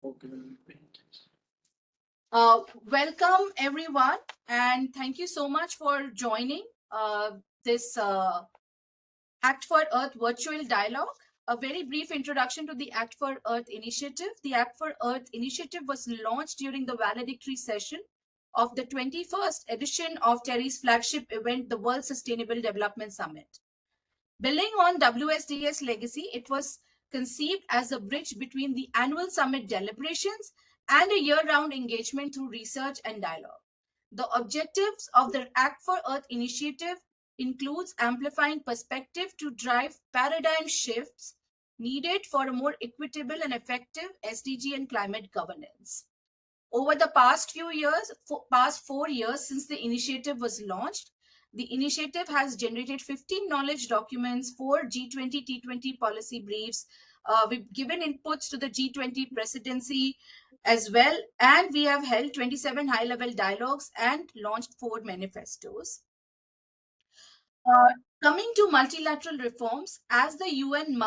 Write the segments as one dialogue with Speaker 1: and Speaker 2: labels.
Speaker 1: Welcome everyone, and thank you so much for joining this Act4Earth virtual dialogue. A very brief introduction to the Act4Earth initiative. The Act4Earth initiative was launched during the valedictory session of the 21st edition of TERI's flagship event, the World Sustainable Development Summit. Building on WSDS legacy, it was conceived as a bridge between the annual summit deliberations and a year-round engagement through research and dialogue. The objectives of the Act4Earth initiative includes amplifying perspective to drive paradigm shifts needed for a more equitable and effective SDG and climate governance. Over the past 4 years since the initiative was launched, the initiative has generated 15 knowledge documents, 4 G20, T20 policy briefs. We've given inputs to the G20 presidency as well, and we have held 27 high-level dialogues and launched 4 manifestos. Coming to multilateral reforms, as the UN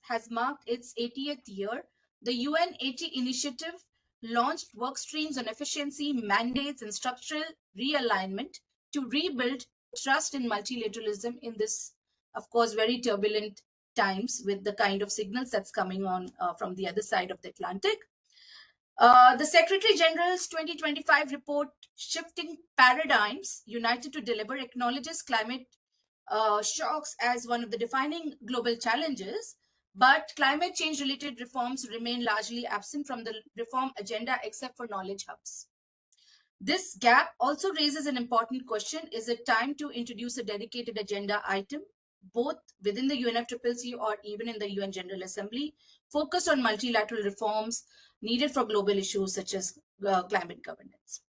Speaker 1: has marked its 80th year, the UN80 initiative launched work streams on efficiency, mandates, and structural realignment to rebuild trust in multilateralism in this, of course, very turbulent times with the kind of signals that's coming on from the other side of the Atlantic. The Secretary General's 2025 report, Shifting Paradigms, United to Deliver, acknowledges climate shocks as one of the defining global challenges, but climate change related reforms remain largely absent from the reform agenda except for knowledge hubs. This gap also raises an important question: is it time to introduce a dedicated agenda item, both within the UNFCCC or even in the UN General Assembly, focused on multilateral reforms needed for global issues such as climate governance?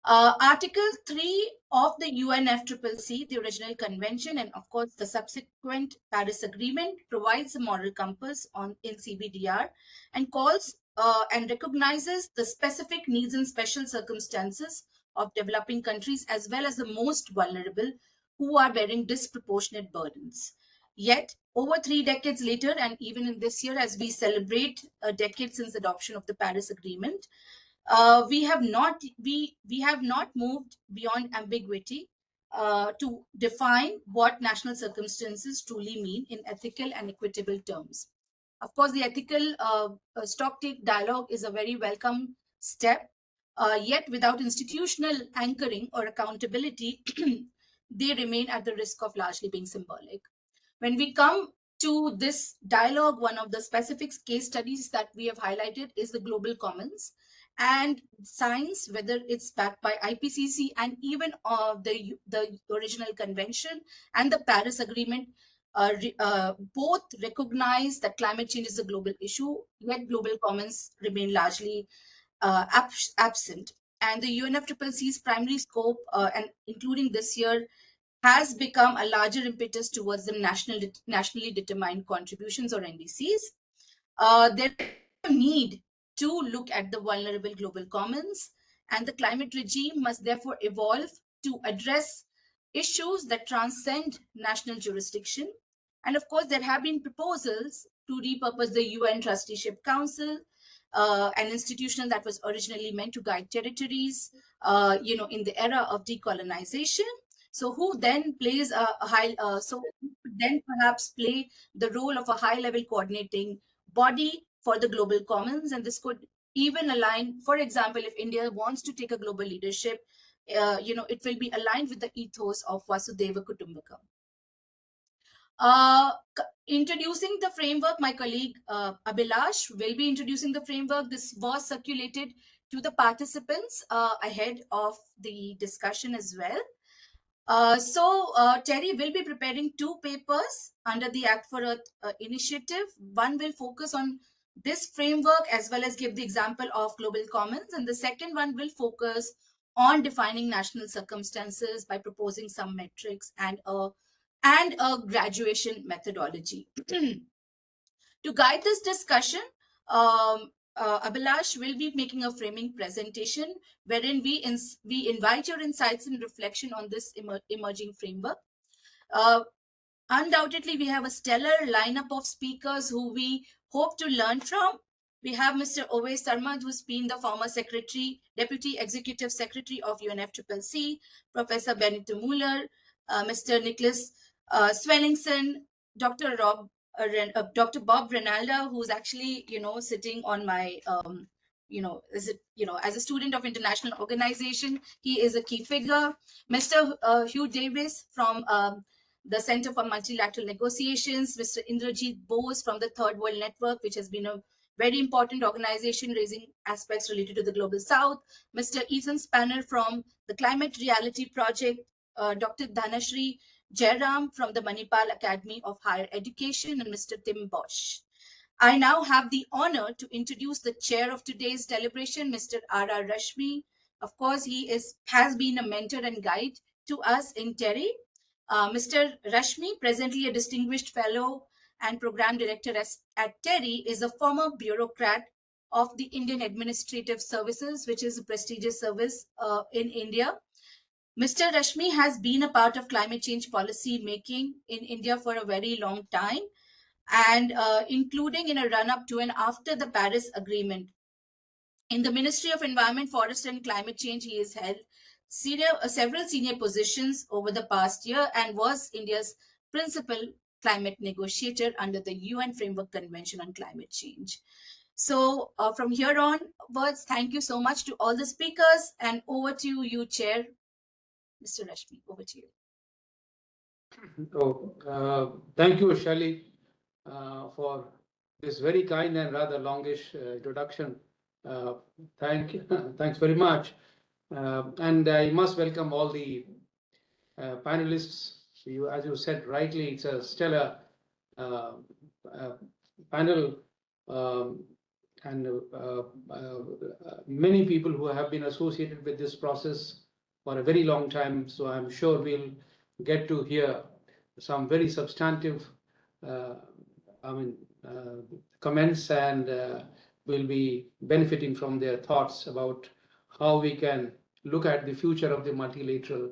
Speaker 1: Article 3 of the UNFCCC, the original convention, and of course the subsequent Paris Agreement, provides a moral compass in CBDR and calls and recognizes the specific needs and special circumstances of developing countries as well as the most vulnerable who are bearing disproportionate burdens. Yet, over 3 decades later, and even in this year as we celebrate a decade since adoption of the Paris Agreement, we have not moved beyond ambiguity to define what national circumstances truly mean in ethical and equitable terms. Of course, the ethical stocktake dialogue is a very welcome step, yet without institutional anchoring or accountability, they remain at the risk of largely being symbolic. When we come to this dialogue, one of the specific case studies that we have highlighted is the global commons and science, whether it's backed by IPCC and even the original convention and the Paris Agreement, both recognize that climate change is a global issue, yet global commons remain largely absent. And the UNFCCC's primary scope, and including this year, has become a larger impetus towards the nationally determined contributions, or NDCs. There is a need to look at the vulnerable global commons, and the climate regime must therefore evolve to address issues that transcend national jurisdiction. And of course, there have been proposals to repurpose the UN Trusteeship Council, an institution that was originally meant to guide territories, in the era of decolonization. So who then plays then perhaps play the role of a high-level coordinating body for the global commons, and this could even align, for example, if India wants to take a global leadership, it will be aligned with the ethos of Vasudhaiva Kutumbakam. Introducing the framework, my colleague Abhilash will be introducing the framework. This was circulated to the participants ahead of the discussion as well. TERI will be preparing 2 papers under the Act4Earth initiative. One will focus on this framework as well as give the example of global commons, and the second one will focus on defining national circumstances by proposing some metrics and a graduation methodology. To guide this discussion, Abhilash will be making a framing presentation wherein we invite your insights and reflection on this emerging framework. Undoubtedly, we have a stellar lineup of speakers who we hope to learn from. We have Mr. Ovais Sarmad, who's been the former secretary, deputy executive secretary of UNFCCC, Professor Benito Muller, Mr. Nicholas Svenningsson, Dr. Dr. Bob Renalda, who's actually, sitting on my, as a student of international organization, he is a key figure. Mr. Hugh Davis from the Center for Multilateral Negotiations, Mr. Indrajit Bose from the Third World Network, which has been a very important organization raising aspects related to the Global South, Mr. Ethan Spanner from the Climate Reality Project, Dr. Dhanashri Jairam from the Manipal Academy of Higher Education, and Mr. Tim Bosch. I now have the honor to introduce the chair of today's deliberation, Mr. R.R. Rashmi. Of course, he has been a mentor and guide to us in TERI. Mr. Rashmi, presently a distinguished fellow and program director at TERI, is a former bureaucrat of the Indian Administrative Services, which is a prestigious service in India. Mr. Rashmi has been a part of climate change policy making in India for a very long time, and including in a run-up to and after the Paris Agreement. In the Ministry of Environment, Forest and Climate Change, he has held several senior positions over the past year and was India's principal climate negotiator under the UN Framework Convention on Climate Change. So from here onwards, thank you so much to all the speakers, and over to you, Chair. Mr. Rashmi, over to you.
Speaker 2: Thank you, Shali, for this very kind and rather longish introduction. Thanks very much. And I must welcome all the panelists. As you said rightly, it's a stellar panel, and many people who have been associated with this process for a very long time. So I'm sure we'll get to hear some very substantive comments, and will be benefiting from their thoughts about how we can look at the future of the multilateral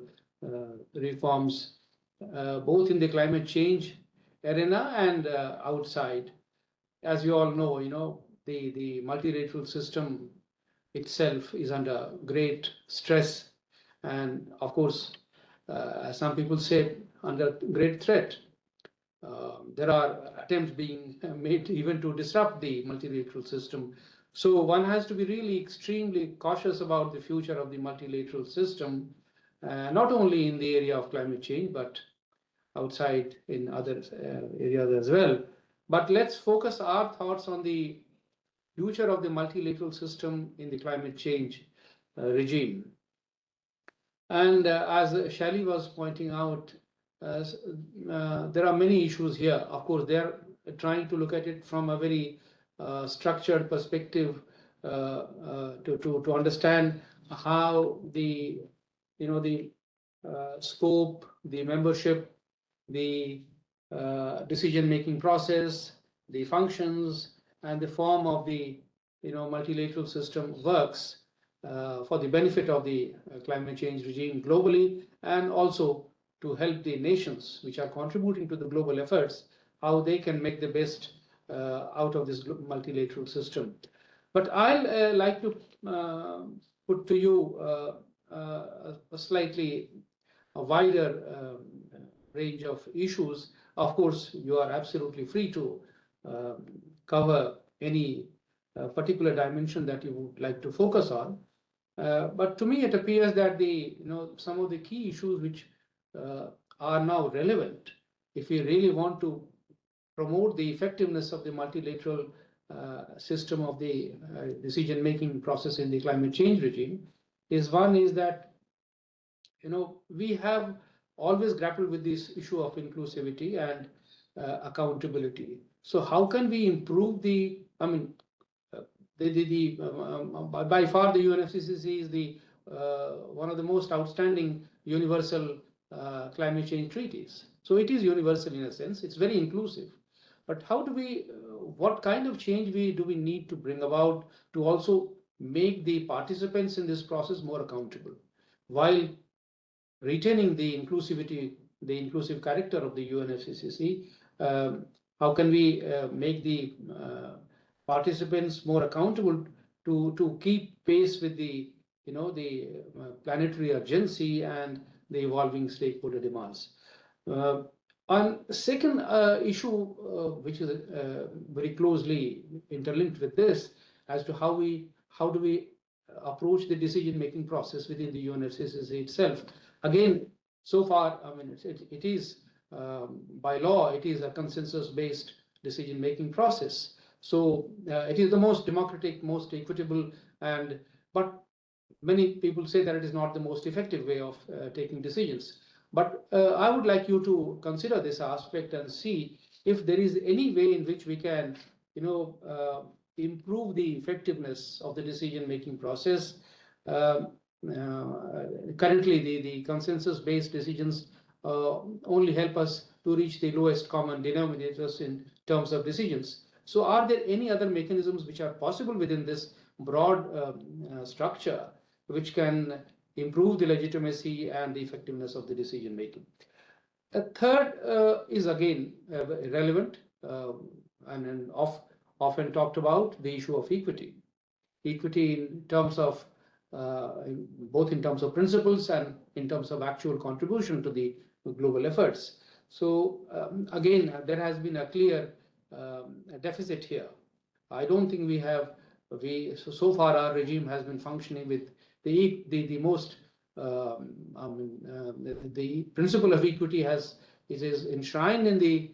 Speaker 2: reforms, both in the climate change arena and outside. As you all know, the multilateral system itself is under great stress, and of course, as some people say, under great threat. There are attempts being made even to disrupt the multilateral system. So one has to be really extremely cautious about the future of the multilateral system, not only in the area of climate change, but outside in other areas as well. But let's focus our thoughts on the future of the multilateral system in the climate change regime. And as Shali was pointing out, there are many issues here. Of course, they're trying to look at it from a very structured perspective to understand how the scope, the membership, the decision-making process, the functions, and the form of the multilateral system works for the benefit of the climate change regime globally, and also to help the nations which are contributing to the global efforts, how they can make the best out of this multilateral system. But I'll like to put to you a slightly wider range of issues. Of course, you are absolutely free to cover any particular dimension that you would like to focus on. But to me, it appears that some of the key issues which are now relevant, if we really want to promote the effectiveness of the multilateral system of the decision-making process in the climate change regime, is that we have always grappled with this issue of inclusivity and accountability. So how can we improve by far the UNFCCC is the one of the most outstanding universal climate change treaties. So it is universal in a sense. It's very inclusive. But how do we, what kind of change do we need to bring about to also make the participants in this process more accountable, while retaining the inclusivity, the inclusive character of the UNFCCC? How can we make the participants more accountable to keep pace with the planetary urgency and the evolving stakeholder demands. On second issue, which is very closely interlinked with this, as to how do we approach the decision-making process within the UNFCCC itself. Again, so far, I mean, it is by law, it is a consensus-based decision-making process. So it is the most democratic, most equitable, but many people say that it is not the most effective way of taking decisions. But I would like you to consider this aspect and see if there is any way in which we can, improve the effectiveness of the decision-making process. Currently, the consensus-based decisions only help us to reach the lowest common denominators in terms of decisions. So are there any other mechanisms which are possible within this broad structure which can improve the legitimacy and the effectiveness of the decision making? A third is again relevant and often talked about, the issue of equity. Equity in terms of both in terms of principles and in terms of actual contribution to the global efforts. So again, there has been a clear deficit here. I don't think so far our regime has been functioning with the most the principle of equity is enshrined in the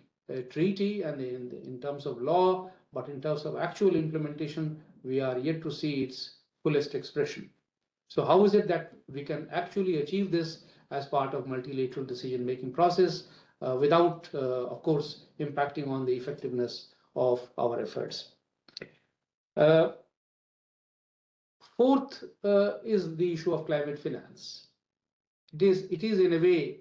Speaker 2: treaty and in terms of law, but in terms of actual implementation, we are yet to see its fullest expression. So how is it that we can actually achieve this as part of multilateral decision-making process without, of course, impacting on the effectiveness of our efforts? Fourth is the issue of climate finance. It is in a way,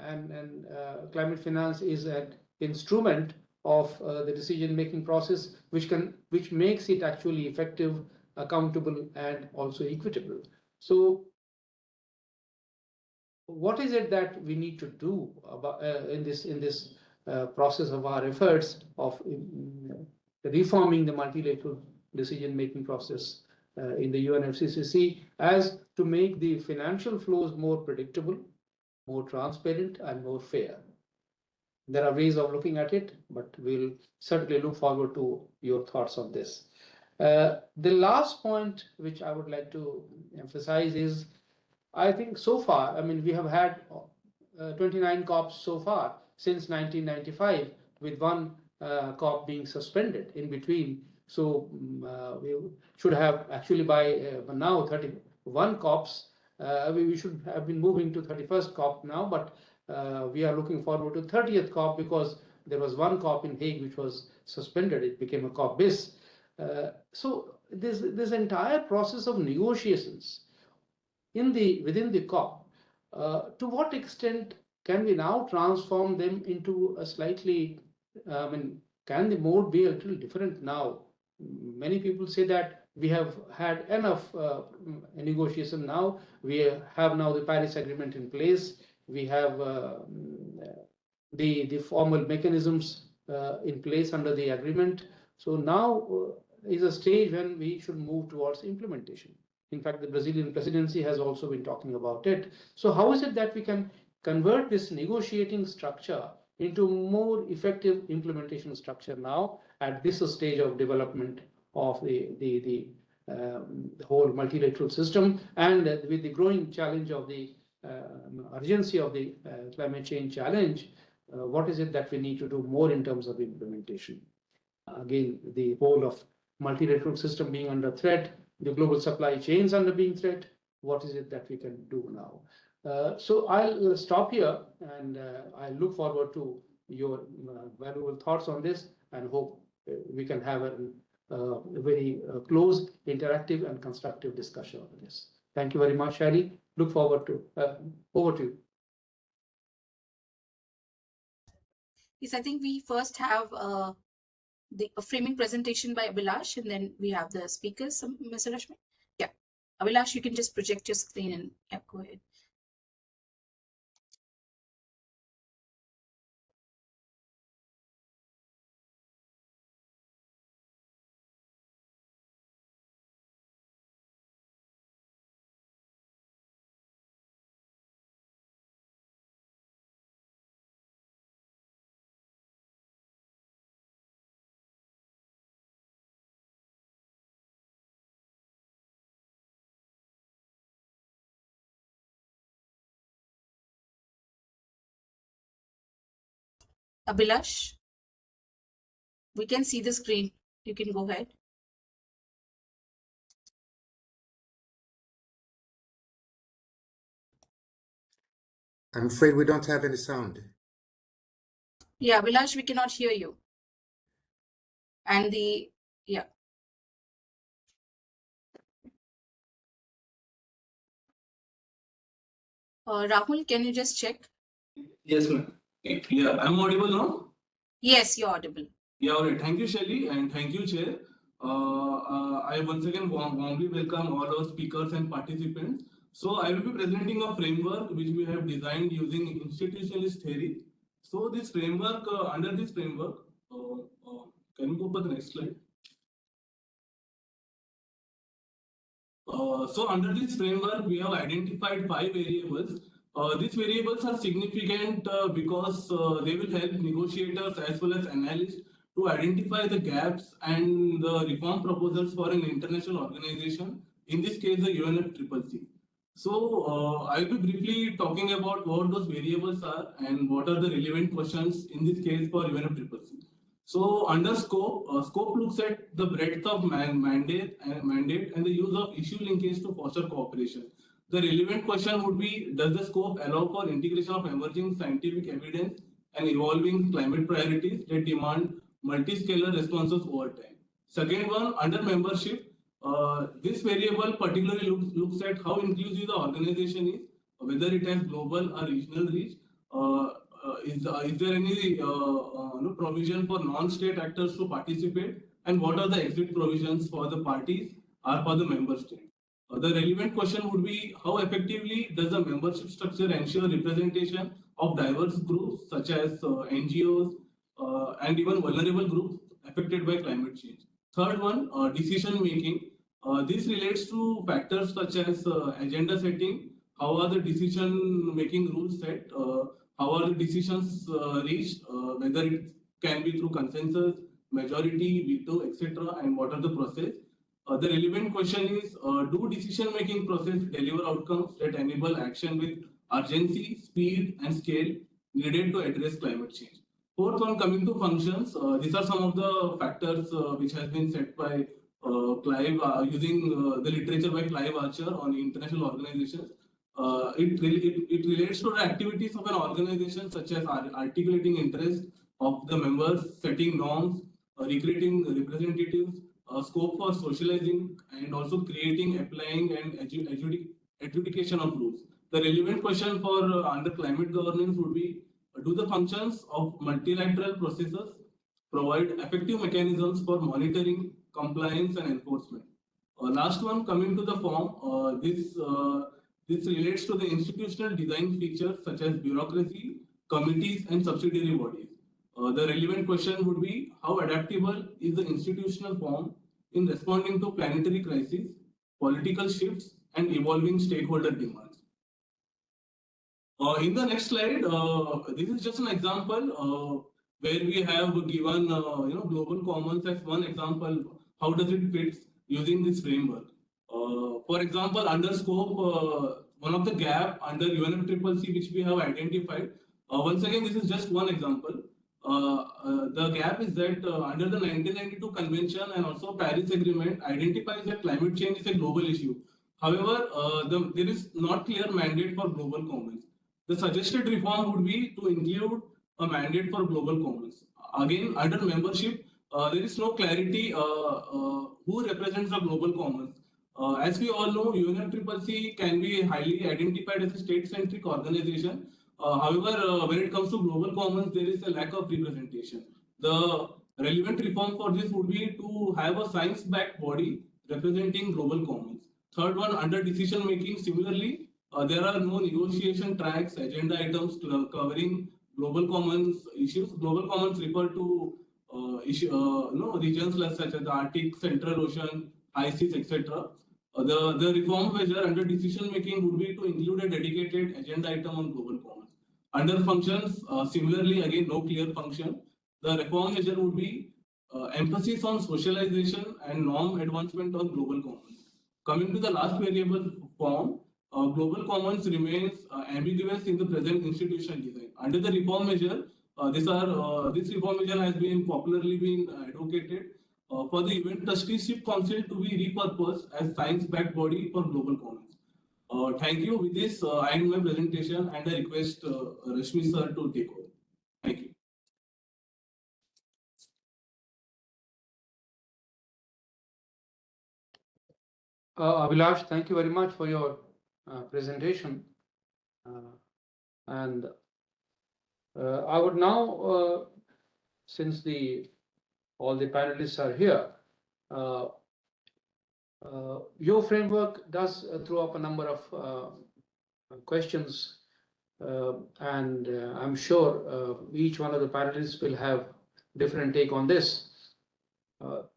Speaker 2: and climate finance is an instrument of the decision-making process, which makes it actually effective, accountable, and also equitable. So, what is it that we need to do about in this process of our efforts of reforming the multilateral decision-making process in the UNFCCC, as to make the financial flows more predictable, more transparent, and more fair? There are ways of looking at it, but we'll certainly look forward to your thoughts on this. The last point which I would like to emphasize is, I think so far, I mean, we have had 29 COPs so far since 1995, with one COP being suspended in between. So we should have actually by now 31 COPs. We should have been moving to 31st COP now, but we are looking forward to 30th COP because there was one COP in Hague which was suspended. It became a COP bis. So this entire process of negotiations within the COP, to what extent can we now transform them into a slightly, I mean, can the mode be a little different now? Many people say that we have had enough negotiation now. We have now the Paris Agreement in place. We have the formal mechanisms in place under the agreement. So now is a stage when we should move towards implementation. In fact, the Brazilian presidency has also been talking about it. So how is it that we can convert this negotiating structure into more effective implementation structure now at this stage of development of the whole multilateral system, and with the growing challenge of the urgency of the climate change challenge? What is it that we need to do more in terms of implementation? Again, the whole of multilateral system being under threat, the global supply chains under being threat. What is it that we can do now? So I'll stop here, and I look forward to your valuable thoughts on this, and hope we can have a very close, interactive, and constructive discussion on this. Thank you very much, Shari. Look forward to over to you.
Speaker 1: Yes, I think we first have the framing presentation by Abhilash, and then we have the speakers, Mr. Rashmi. Yeah, Abhilash, you can just project your screen and yeah, go ahead. Abhilash, we can see the screen. You can go ahead.
Speaker 3: I'm afraid we don't have any sound.
Speaker 1: Yeah, Abhilash, we cannot hear you. And yeah. Rahul, can you just check?
Speaker 4: Yes, ma'am. Yeah, I'm audible now?
Speaker 1: Yes, you're audible.
Speaker 4: Yeah, all right. Thank you, Shelly, and thank you, Chair. I once again warmly welcome all our speakers and participants. So I will be presenting a framework which we have designed using institutionalist theory. So this framework, under this framework, can you go for the next slide? So under this framework, we have identified 5 variables. These variables are significant because they will help negotiators as well as analysts to identify the gaps and the reform proposals for an international organization, in this case the UNFCCC. So I'll be briefly talking about what those variables are and what are the relevant questions in this case for UNFCCC. So under scope, scope looks at the breadth of mandate and the use of issue linkage to foster cooperation. The relevant question would be, does the scope allow for integration of emerging scientific evidence and evolving climate priorities that demand multi-scalar responses over time? Second one, under membership, this variable particularly looks at how inclusive the organization is, whether it has global or regional reach. Is there any provision for non-state actors to participate, and what are the exit provisions for the parties or for the member state? The relevant question would be, how effectively does the membership structure ensure representation of diverse groups such as NGOs and even vulnerable groups affected by climate change? Third one, decision making. This relates to factors such as agenda setting. How are the decision making rules set? How are the decisions reached, whether it can be through consensus, majority, veto, etc., and what are the process? The relevant question is, do decision-making process deliver outcomes that enable action with urgency, speed, and scale needed to address climate change? Fourth one, coming to functions, these are some of the factors which has been set by Clive, using the literature by Clive Archer on international organizations. It relates to the activities of an organization, such as articulating interest of the members, setting norms, recruiting representatives, scope for socializing, and also creating, applying, and adjudication of rules. The relevant question for under climate governance would be, do the functions of multilateral processes provide effective mechanisms for monitoring, compliance, and enforcement? Last one, coming to the form, this relates to the institutional design features such as bureaucracy, committees, and subsidiary bodies. The relevant question would be, how adaptable is the institutional form in responding to planetary crises, political shifts, and evolving stakeholder demands? In the next slide, this is just an example where we have given global commons as one example. How does it fit using this framework? For example, under scope, one of the gap under UNFCCC which we have identified. Once again, this is just one example. The gap is that under the 1992 Convention and also Paris Agreement identifies that climate change is a global issue. However, there is not clear mandate for global commons. The suggested reform would be to include a mandate for global commons. Again, under membership, there is no clarity who represents the global commons. As we all know, UNFCCC can be highly identified as a state-centric organization. However, when it comes to global commons, there is a lack of representation. The relevant reform for this would be to have a science-backed body representing global commons. Third one, under decision making, similarly, there are no negotiation tracks, agenda items covering global commons issues. Global commons refer to regions such as the Arctic, Central Ocean, high seas, etc. The reform measure under decision making would be to include a dedicated agenda item on global commons. Under functions, similarly, again, no clear function. The reform measure would be emphasis on socialization and norm advancement on global commons. Coming to the last variable form, global commons remains ambiguous in the present institutional design. Under the reform measure, This reformation has been popularly been advocated for the Event Trusteeship Council to be repurposed as science-backed body for global comments. Thank you. With this, I end my presentation and I request Rashmi sir to take over. Thank you.
Speaker 2: Abhilash, thank you very much for your presentation. And I would now, since all the panelists are here, your framework does throw up a number of questions, and I'm sure each one of the panelists will have different take on this.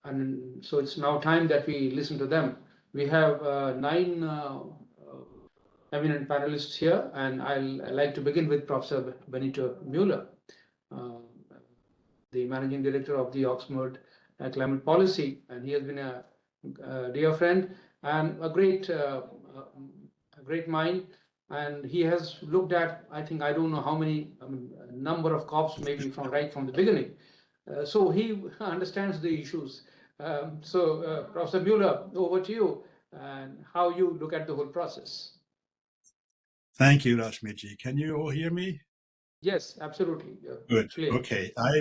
Speaker 2: And so it's now time that we listen to them. We have 9 eminent panelists here, and I'd like to begin with Professor Benito Mueller, the Managing Director of the Oxford Climate Policy, and he has been a dear friend and a great mind, and he has looked at, I don't know how many, number of COPs, maybe right from the beginning. So he understands the issues. So Professor Mueller, over to you, and how you look at the whole process.
Speaker 5: Thank you, Rashmi. Can you all hear me?
Speaker 2: Yes, absolutely.
Speaker 5: Good.
Speaker 2: Clear.
Speaker 5: Okay, I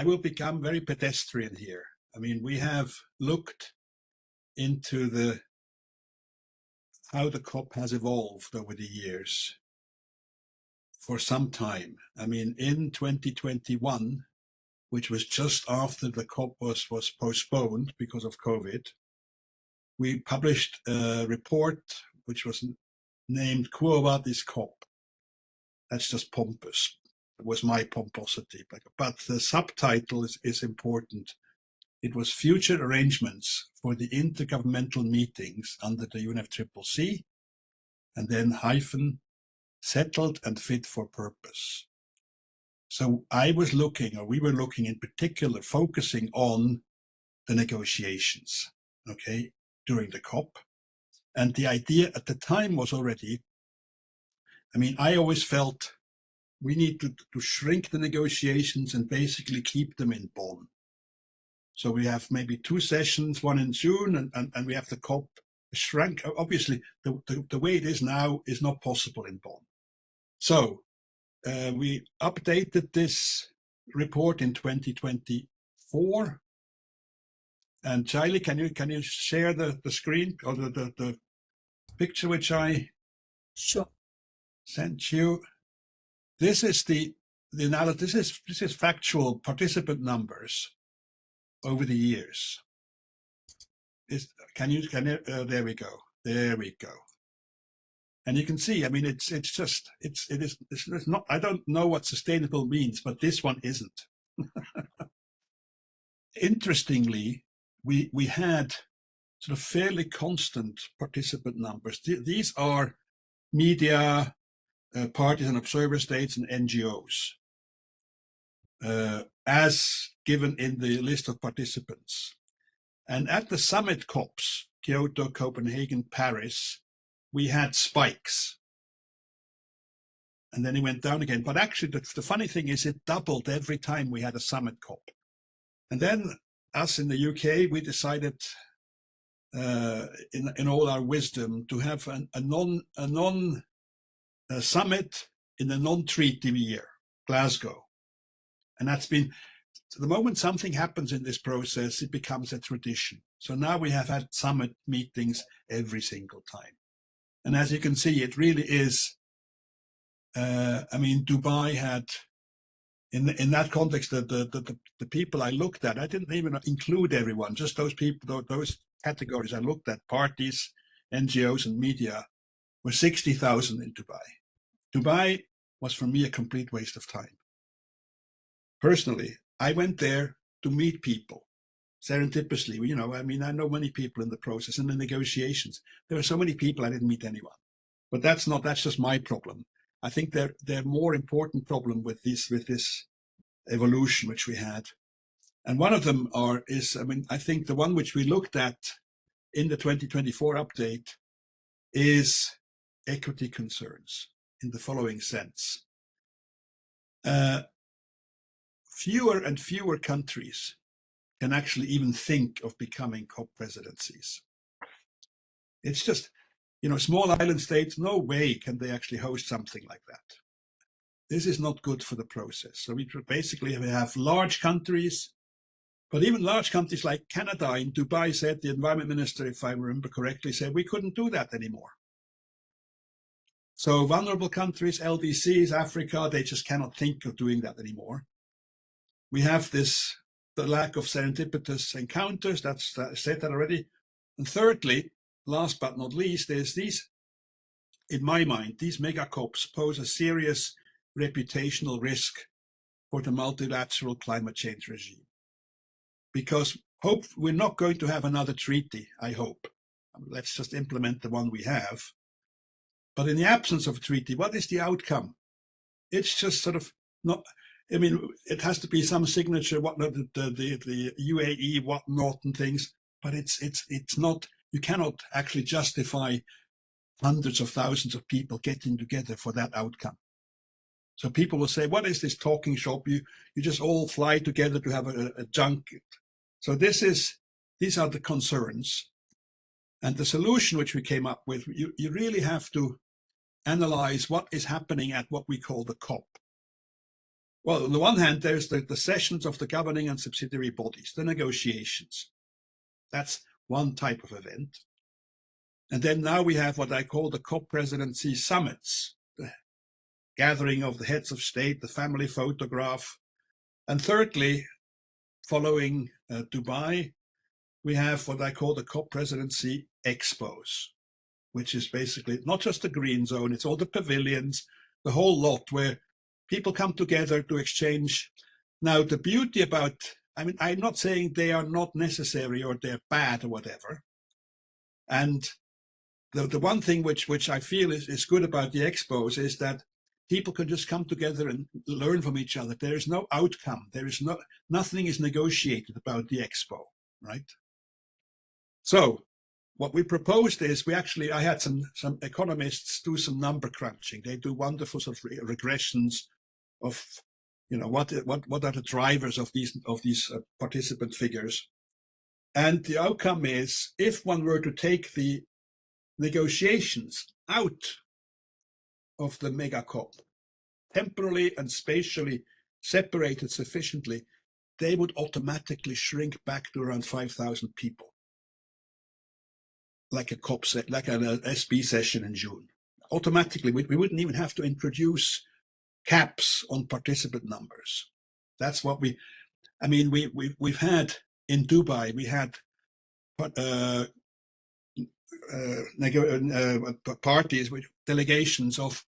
Speaker 5: will become very pedestrian here. I mean, we have looked into how the COP has evolved over the years for some time. I mean, in 2021, which was just after the COP was postponed because of COVID, we published a report which was named Quo Vadis COP. That's just pompous. It was my pomposity, but the subtitle is important. It was Future Arrangements for the Intergovernmental Meetings under the UNFCCC, and then hyphen, settled and fit for purpose. So we were looking in particular, focusing on the negotiations, okay, during the COP. And the idea at the time was already, I always felt we need to shrink the negotiations and basically keep them in Bonn. So we have maybe 2 sessions, one in June, and we have the COP shrunk. Obviously, the way it is now is not possible in Bonn. So we updated this report in 2024. And Charlie, can you share the screen or the picture which I sent you? This is the analysis. This is factual participant numbers over the years. There we go. And you can see, it's not, I don't know what sustainable means, but this one isn't. Interestingly, we had sort of fairly constant participant numbers. These are media, parties and observer states and NGOs, as given in the list of participants. And at the summit COPs, Kyoto, Copenhagen, Paris, we had spikes. And then it went down again. But actually, the funny thing is it doubled every time we had a summit COP. And then us in the UK, we decided in all our wisdom to have a non summit in a non-treaty year, Glasgow. And that's been, the moment something happens in this process, it becomes a tradition. So now we have had summit meetings every single time. And as you can see, it really is, Dubai had, in that context, the people I looked at, I didn't even include everyone, just those people, those categories I looked at, parties, NGOs and media, were 60,000 in Dubai. Dubai was for me a complete waste of time. Personally, I went there to meet people, serendipitously. I know many people in the process, in the negotiations. There were so many people, I didn't meet anyone. But that's just my problem. I think there are more important problem with this evolution which we had. And one of them I think the one which we looked at in the 2024 update is equity concerns in the following sense. fewer and fewer countries can actually even think of becoming COP presidencies. It's just, small island states, no way can they actually host something like that. This is not good for the process. So we basically have large countries, but even large countries like Canada, in Dubai, said, the environment minister, if I remember correctly, said we couldn't do that anymore. So vulnerable countries, LDCs, Africa, they just cannot think of doing that anymore. We have the lack of serendipitous encounters, I said that already. And thirdly, last but not least, is these, in my mind, these mega COPs pose a serious reputational risk for the multilateral climate change regime. Because we're not going to have another treaty, I hope. Let's just implement the one we have. But in the absence of a treaty, what is the outcome? It's just sort of not, it has to be some signature, whatnot, the UAE, whatnot and things, but it's not, you cannot actually justify hundreds of thousands of people getting together for that outcome. So people will say, what is this talking shop? You just all fly together to have a junket. So these are the concerns. And the solution which we came up with, you really have to analyze what is happening at what we call the COP. Well, on the one hand, there's the sessions of the governing and subsidiary bodies, the negotiations. That's one type of event. And then now we have what I call the COP presidency summits, the gathering of the heads of state, the family photograph. And thirdly, following Dubai, we have what I call the COP presidency expos, which is basically not just the green zone, it's all the pavilions, the whole lot where people come together to exchange. Now, the beauty about, I'm not saying they are not necessary or they're bad or whatever. And the one thing which I feel is good about the expos is that people can just come together and learn from each other. There is no outcome. Nothing is negotiated about the expo, right? So what we proposed is I had some economists do some number crunching. They do wonderful sort of regressions of, what are the drivers of these participant figures. And the outcome is, if one were to take the negotiations out of the mega COP, temporally and spatially separated sufficiently, they would automatically shrink back to around 5,000 people. Like a COP like an SB session in June. Automatically, we wouldn't even have to introduce caps on participant numbers. That's what we've had in Dubai, we had parties with delegations of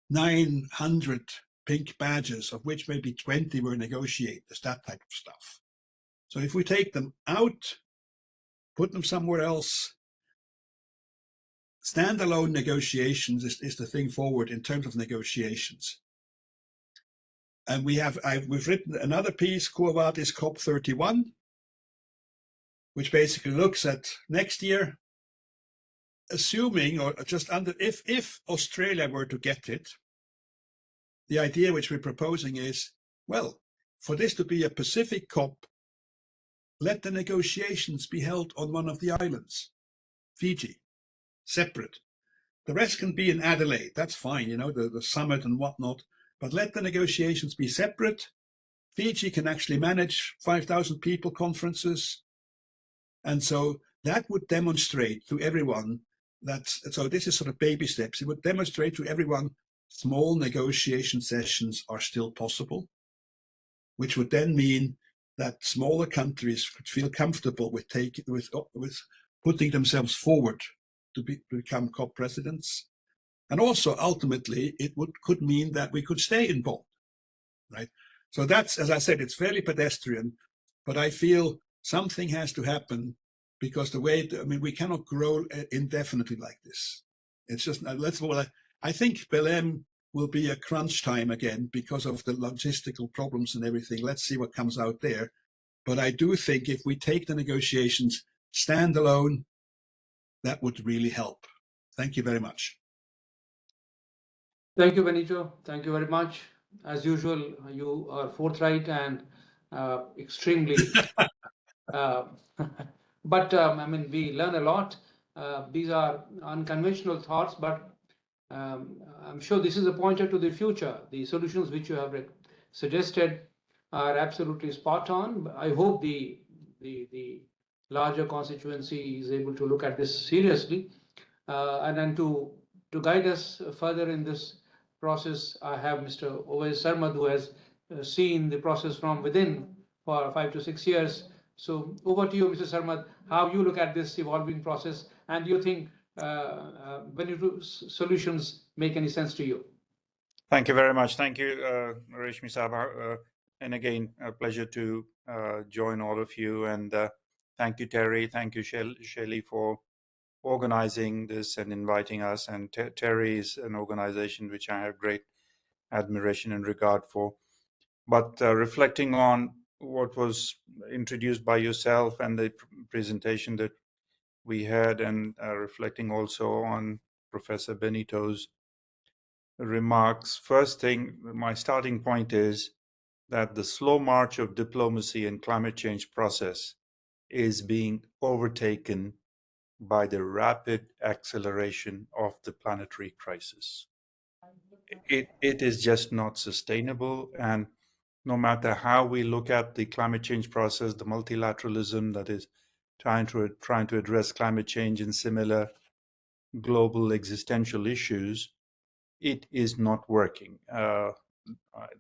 Speaker 5: 900 pink badges, of which maybe 20 were negotiators, that type of stuff. So if we take them out, put them somewhere else, standalone negotiations is the thing forward in terms of negotiations. And we've written another piece, Quo Vadis COP31, which basically looks at next year, assuming, or just under, if Australia were to get it, the idea which we're proposing is, well, for this to be a Pacific COP, let the negotiations be held on one of the islands, Fiji, separate. The rest can be in Adelaide, that's fine, the summit and whatnot, but let the negotiations be separate. Fiji can actually manage 5,000 people conferences. And so that would demonstrate to everyone so this is sort of baby steps. It would demonstrate to everyone small negotiation sessions are still possible, which would then mean that smaller countries could feel comfortable with putting themselves forward to become COP presidents. And also, ultimately, it could mean that we could stay involved, right? So that's, as I said, it's fairly pedestrian, but I feel something has to happen because we cannot grow indefinitely like this. It's just, I think Belém will be a crunch time again because of the logistical problems and everything. Let's see what comes out there. But I do think if we take the negotiations standalone, that would really help. Thank you very much.
Speaker 2: Thank you, Benito. Thank you very much. As usual, you are forthright and extremely. But I mean, we learn a lot. These are unconventional thoughts, but I'm sure this is a pointer to the future. The solutions which you have suggested are absolutely spot on. I hope the larger constituency is able to look at this seriously, and then to guide us further in this process, I have Mr. Ovais Sarmad, who has seen the process from within for 5 to 6 years. So over to you, Mr. Sarmad, how you look at this evolving process, and do you think when you do solutions make any sense to you?
Speaker 6: Thank you very much. Thank you, Rashmi Sabha. And again, a pleasure to join all of you. And thank you, TERI. Thank you, Shelly, for organizing this and inviting us. And TERI is an organization which I have great admiration and regard for. But reflecting on what was introduced by yourself and the presentation that we had, and reflecting also on Professor Benito's remarks, first thing, my starting point is that the slow march of diplomacy and climate change process is being overtaken by the rapid acceleration of the planetary crisis. It is just not sustainable, and no matter how we look at the climate change process, the multilateralism that is trying to address climate change and similar global existential issues, it is not working.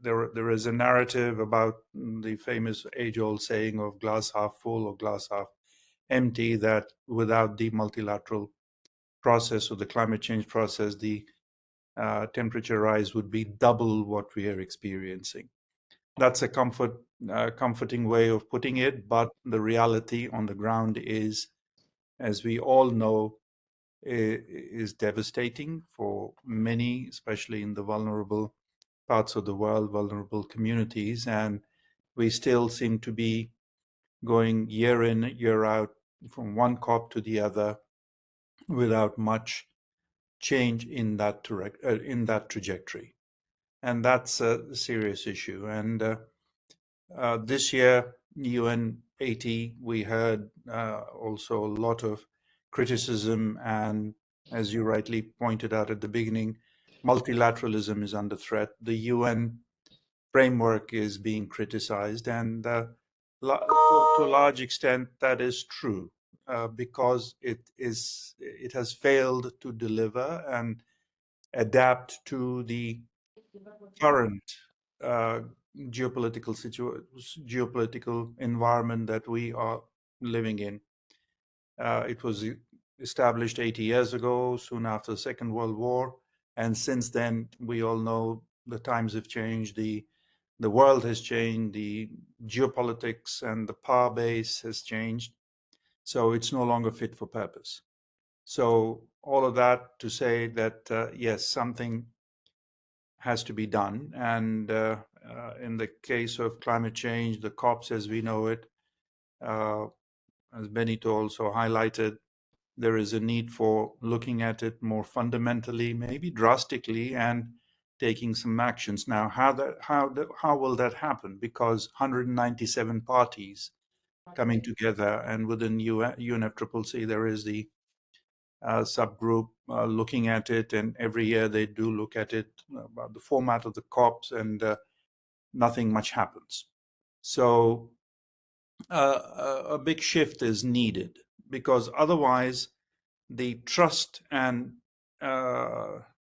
Speaker 6: There is a narrative about the famous age-old saying of glass half full or glass half empty, that without the multilateral process or the climate change process, the temperature rise would be double what we are experiencing. That's a comforting way of putting it, but the reality on the ground is, as we all know, is devastating for many, especially in the vulnerable parts of the world, vulnerable communities. And we still seem to be going year in, year out from one COP to the other without much change in that trajectory. And that's a serious issue. And this year, UNFCCC, we heard also a lot of criticism, and as you rightly pointed out at the beginning, multilateralism is under threat. The UN framework is being criticized, and to a large extent that is true, because it has failed to deliver and adapt to the current geopolitical environment that we are living in. It was established 80 years ago, soon after the Second World War, and since then we all know the times have changed, the world has changed, the geopolitics and the power base has changed, so it's no longer fit for purpose. So all of that to say that yes, something has to be done. And in the case of climate change, the COPs as we know it, as Benito also highlighted, there is a need for looking at it more fundamentally, maybe drastically, and taking some actions. Now, how will that happen? Because 197 parties coming together, and within UNFCCC there is the subgroup looking at it, and every year they do look at it about the format of the COPs, and nothing much happens. So a big shift is needed, because otherwise the trust and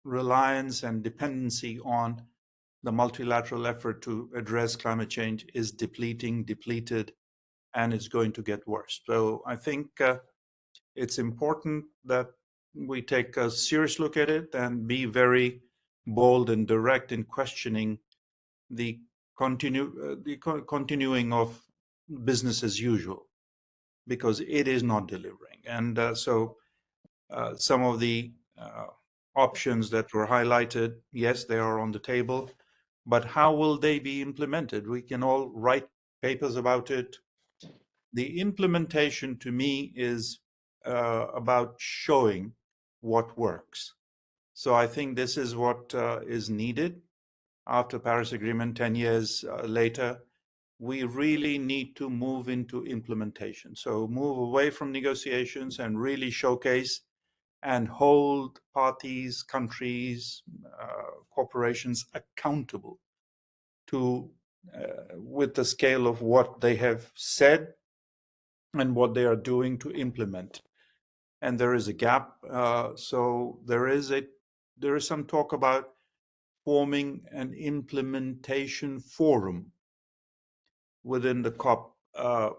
Speaker 6: reliance and dependency on the multilateral effort to address climate change is depleted, and it's going to get worse. So I think it's important that we take a serious look at it and be very bold and direct in questioning the continuing of business as usual, because it is not delivering. And so some of the options that were highlighted, yes, they are on the table, but how will they be implemented? We can all write papers about it. The implementation to me is about showing what works. So I think this is what is needed. after Paris Agreement, 10 years later, we really need to move into implementation. So move away from negotiations and really showcase and hold parties, countries, corporations accountable to with the scale of what they have said and what they are doing to implement. And there is a gap. So there is some talk about forming an implementation forum within the COP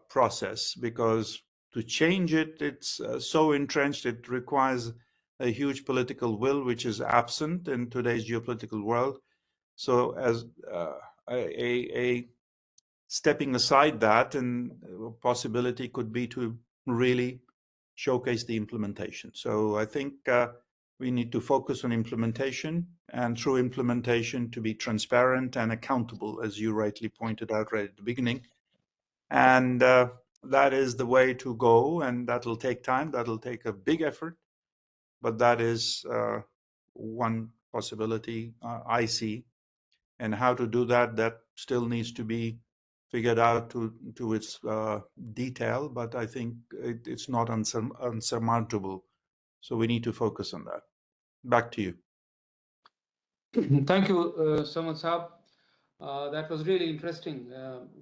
Speaker 6: process, because to change it, it's so entrenched, it requires a huge political will, which is absent in today's geopolitical world. So as a stepping aside that, and a possibility could be to really showcase the implementation. So I think we need to focus on implementation, and through implementation to be transparent and accountable, as you rightly pointed out right at the beginning. And that is the way to go, and that'll take time, that'll take a big effort, but that is one possibility I see. And how to do that, that still needs to be figured out to its detail, but I think it's not unsurmountable. So we need to focus on that. Back to you.
Speaker 2: Thank you, Sarmad Saab. That was really interesting.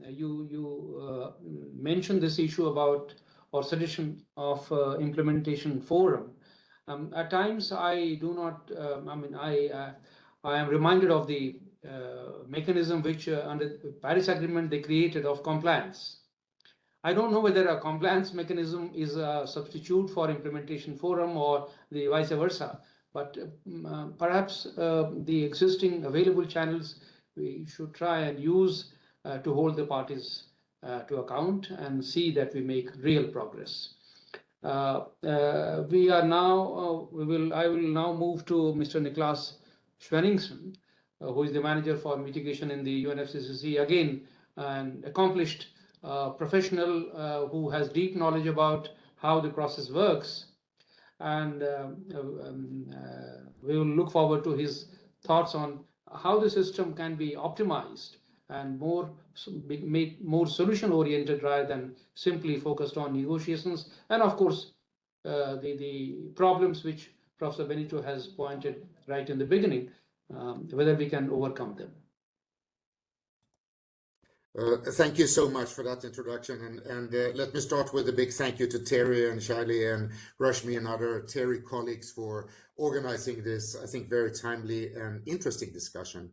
Speaker 2: You mentioned this issue about or suggestion of implementation forum. At times, I do not. I am reminded of the mechanism which under the Paris Agreement they created of compliance. I don't know whether a compliance mechanism is a substitute for implementation forum or the vice versa, but perhaps the existing available channels we should try and use to hold the parties to account and see that we make real progress. We are now. I will now move to Mr. Niklas Svenningsson, who is the manager for mitigation in the UNFCCC. Again, an accomplished professional who has deep knowledge about how the process works, and we will look forward to his thoughts on how the system can be optimized and made more solution oriented rather than simply focused on negotiations, and of course the problems which Professor Benito has pointed right in the beginning, whether we can overcome them.
Speaker 3: Thank you so much for that introduction, and let me start with a big thank you to TERI and Shiley and Rashmi and other TERI colleagues for organizing this, I think, very timely and interesting discussion.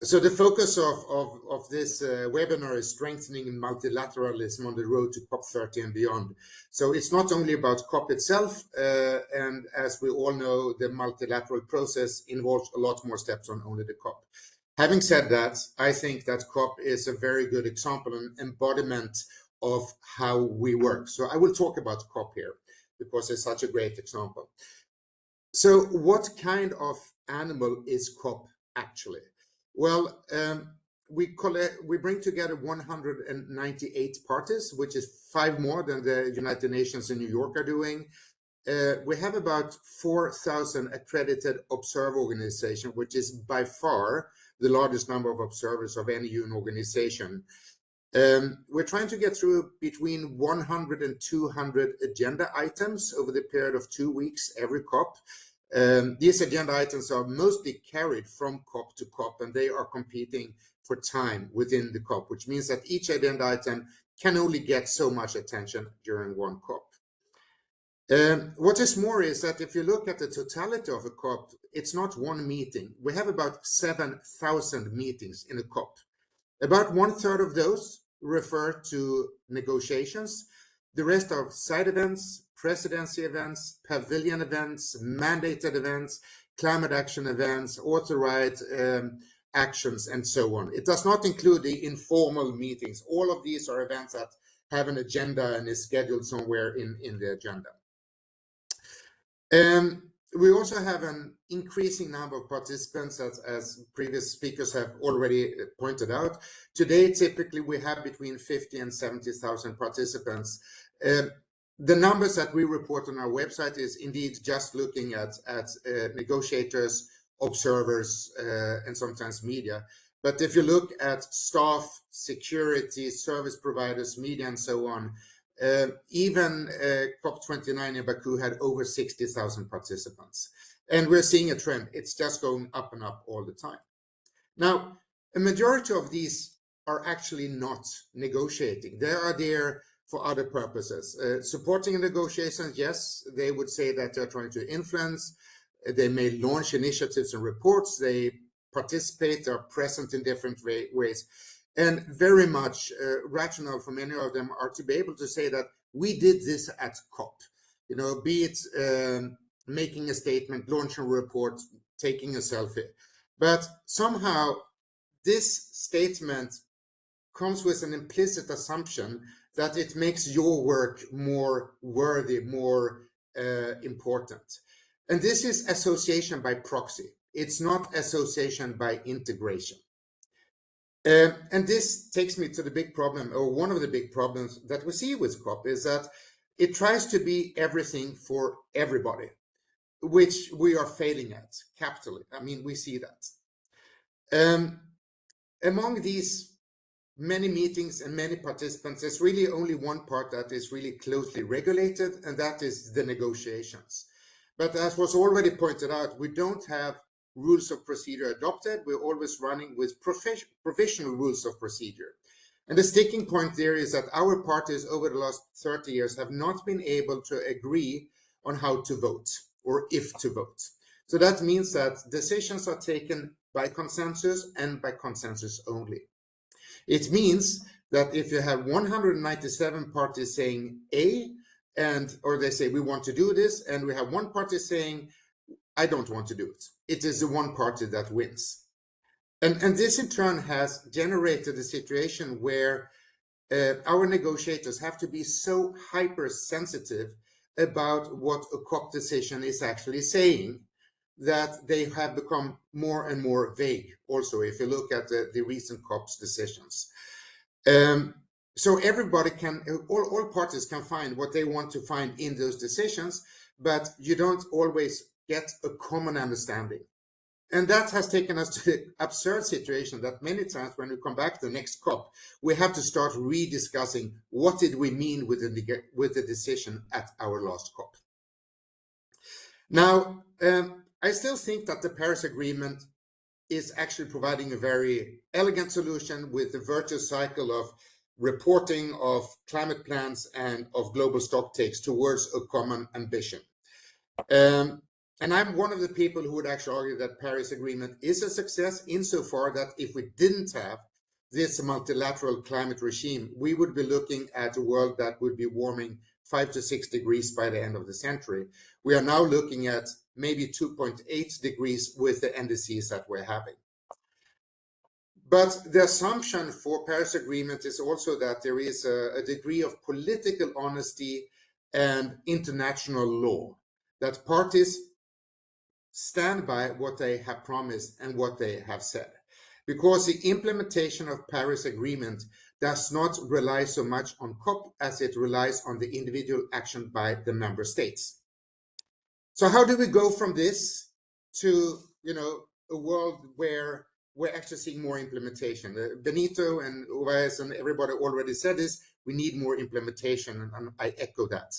Speaker 3: So the focus of this webinar is strengthening multilateralism on the road to COP30 and beyond. So it's not only about COP itself, and as we all know, the multilateral process involves a lot more steps on only the COP. Having said that, I think that COP is a very good example and embodiment of how we work. So I will talk about COP here because it's such a great example. So what kind of animal is COP actually? Well, we bring together 198 parties, which is 5 more than the United Nations in New York are doing. We have about 4,000 accredited observer organizations, which is by far the largest number of observers of any UN organization. We're trying to get through between 100 and 200 agenda items over the period of 2 weeks every COP. These agenda items are mostly carried from COP to COP, and they are competing for time within the COP, which means that each agenda item can only get so much attention during one COP. What is more is that if you look at the totality of a COP, it's not one meeting. We have about 7,000 meetings in a COP. About 1/3 of those refer to negotiations. The rest are side events, presidency events, pavilion events, mandated events, climate action events, author right actions, and so on. It does not include the informal meetings. All of these are events that have an agenda and is scheduled somewhere in the agenda. We also have an increasing number of participants, as previous speakers have already pointed out. Today, typically, we have between 50 and 70,000 participants. The numbers that we report on our website is indeed just looking at negotiators observers and sometimes media. But if you look at staff, security, service providers, media, and so on, even COP29 in Baku had over 60,000 participants. And we're seeing a trend. It's just going up and up all the time. Now, a majority of these are actually not negotiating. They are there for other purposes. Supporting negotiations, yes, they would say that they're trying to influence. They may launch initiatives and reports. They participate, they're present in different ways. And very much rational for many of them are to be able to say that we did this at COP, you know, be it making a statement, launching a report, taking a selfie. But somehow this statement comes with an implicit assumption that it makes your work more worthy, more important. And this is association by proxy. It's not association by integration. And this takes me to the big problem, or one of the big problems that we see with COP, is that it tries to be everything for everybody, which we are failing at capitally. I mean, we see that. Among these many meetings and many participants, there's really only one part that is really closely regulated, and that is the negotiations. But as was already pointed out, we don't have rules of procedure adopted. We're always running with provisional rules of procedure. And the sticking point there is that our parties over the last 30 years have not been able to agree on how to vote or if to vote. So that means that decisions are taken by consensus and by consensus only. It means that if you have 197 parties saying A, or they say we want to do this, and we have one party saying I don't want to do it, it is the one party that wins. And this in turn has generated a situation where our negotiators have to be so hypersensitive about what a COP decision is actually saying that they have become more and more vague. Also, if you look at the recent COP's decisions. So everybody can, all parties can find what they want to find in those decisions, but you don't always get a common understanding. And that has taken us to the absurd situation that many times when we come back to the next COP, we have to start rediscussing what did we mean with the decision at our last COP. Now, I still think that the Paris Agreement is actually providing a very elegant solution with the virtuous cycle of reporting of climate plans and of global stock takes towards a common ambition. And I'm one of the people who would actually argue that Paris Agreement is a success insofar that if we didn't have this multilateral climate regime, we would be looking at a world that would be warming 5 to 6 degrees by the end of the century. We are now looking at maybe 2.8 degrees with the NDCs that we're having. But the assumption for Paris Agreement is also that there is a degree of political honesty and international law, that parties stand by what they have promised and what they have said. Because the implementation of Paris Agreement does not rely so much on COP as it relies on the individual action by the member states. So how do we go from this to, you know, a world where we're actually seeing more implementation? Benito and Ovais and everybody already said this, we need more implementation, and I echo that.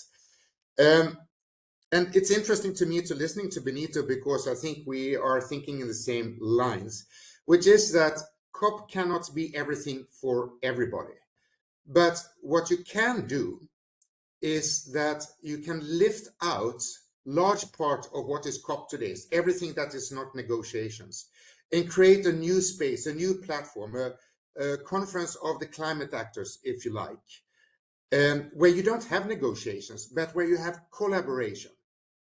Speaker 3: And it's interesting to me to listening to Benito because I think we are thinking in the same lines, which is that COP cannot be everything for everybody. But what you can do is that you can lift out large part of what is COP today, everything that is not negotiations, and create a new space, a new platform, a conference of the climate actors, if you like, where you don't have negotiations, but where you have collaboration.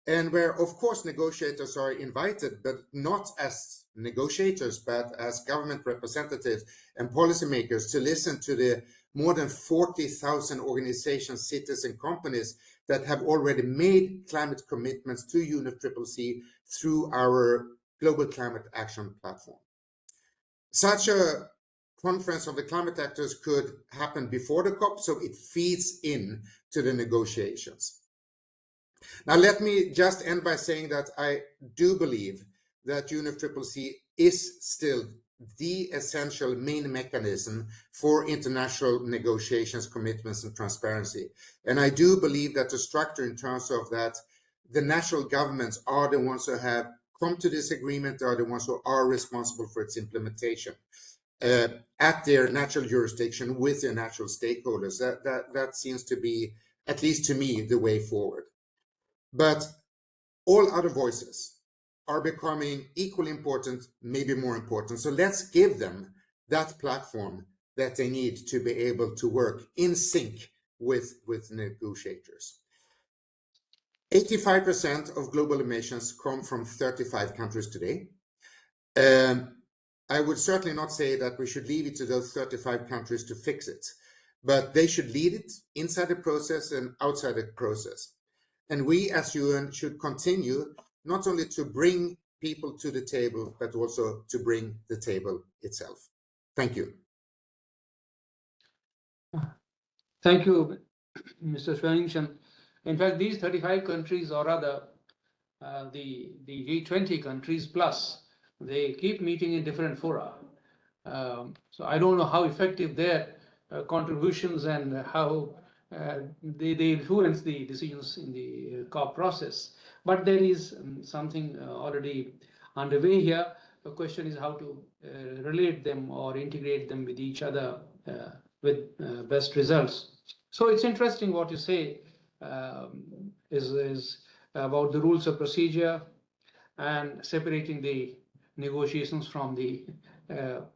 Speaker 3: And where, of course, negotiators are invited, but not as negotiators, but as government representatives and policymakers to listen to the more than 40,000 organizations, cities, and companies that have already made climate commitments to UNFCCC through our Global Climate Action Platform. Such a conference of the climate actors could happen before the COP, so it feeds in to the negotiations. Now, let me just end by saying that I do believe that UNFCCC is still the essential main mechanism for international negotiations, commitments, and transparency. And I do believe that the structure in terms of that, the national governments are the ones who have come to this agreement, are the ones who are responsible for its implementation at their natural jurisdiction with their natural stakeholders. That seems to be, at least to me, the way forward. But all other voices are becoming equally important, maybe more important. So let's give them that platform that they need to be able to work in sync with negotiators. 85% of global emissions come from 35 countries today. I would certainly not say that we should leave it to those 35 countries to fix it, but they should lead it inside the process and outside the process. And we as UN should continue not only to bring people to the table, but also to bring the table itself. Thank you.
Speaker 2: Thank you, Mr. Svenningsson. In fact, these 35 countries, or rather the G20 countries plus, they keep meeting in different fora. So I don't know how effective their contributions and how they influence the decisions in the COP process. But there is something already underway here. The question is how to relate them or integrate them with each other with best results. So it's interesting what you say is about the rules of procedure and separating the negotiations from the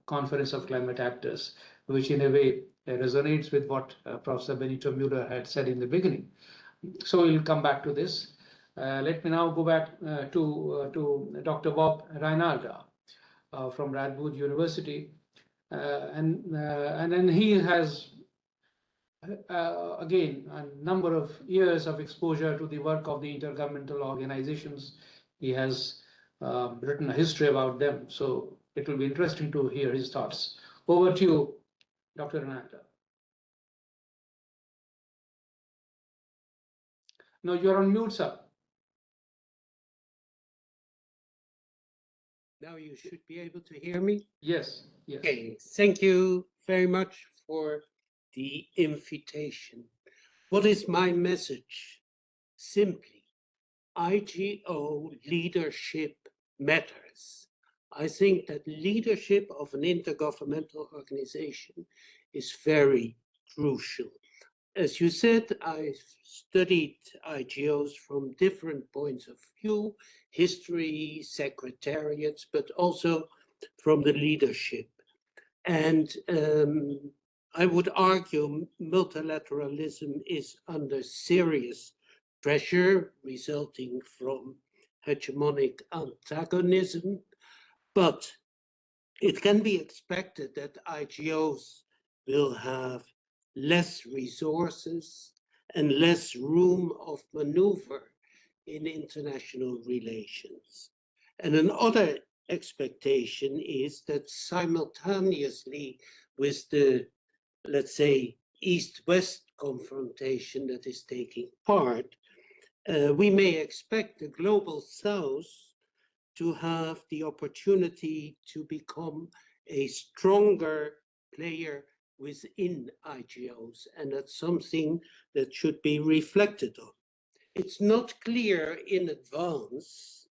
Speaker 2: Conference of Climate Actors, which in a way resonates with what Professor Benito Muller had said in the beginning. So we'll come back to this. Let me now go back to Dr. Bob Reinalda from Radboud University. And then he has, again, a number of years of exposure to the work of the intergovernmental organizations. He has written a history about them. So it will be interesting to hear his thoughts. Over to you, Dr. Reinalda. No, you're on mute, sir.
Speaker 7: Now you should be able to hear me.
Speaker 2: Yes, yes.
Speaker 7: Okay, thank you very much for the invitation. What is my message? Simply, IGO leadership matters. I think that leadership of an intergovernmental organization is very crucial. As you said, I studied IGOs from different points of view, history, secretariats, but also from the leadership. And I would argue multilateralism is under serious pressure resulting from hegemonic antagonism, but it can be expected that IGOs will have less resources and less room of maneuver in international relations. And another expectation is that simultaneously with the, let's say, East-West confrontation that is taking part, we may expect the Global South to have the opportunity to become a stronger player within IGOs, and that's something that should be reflected on. It's not clear in advance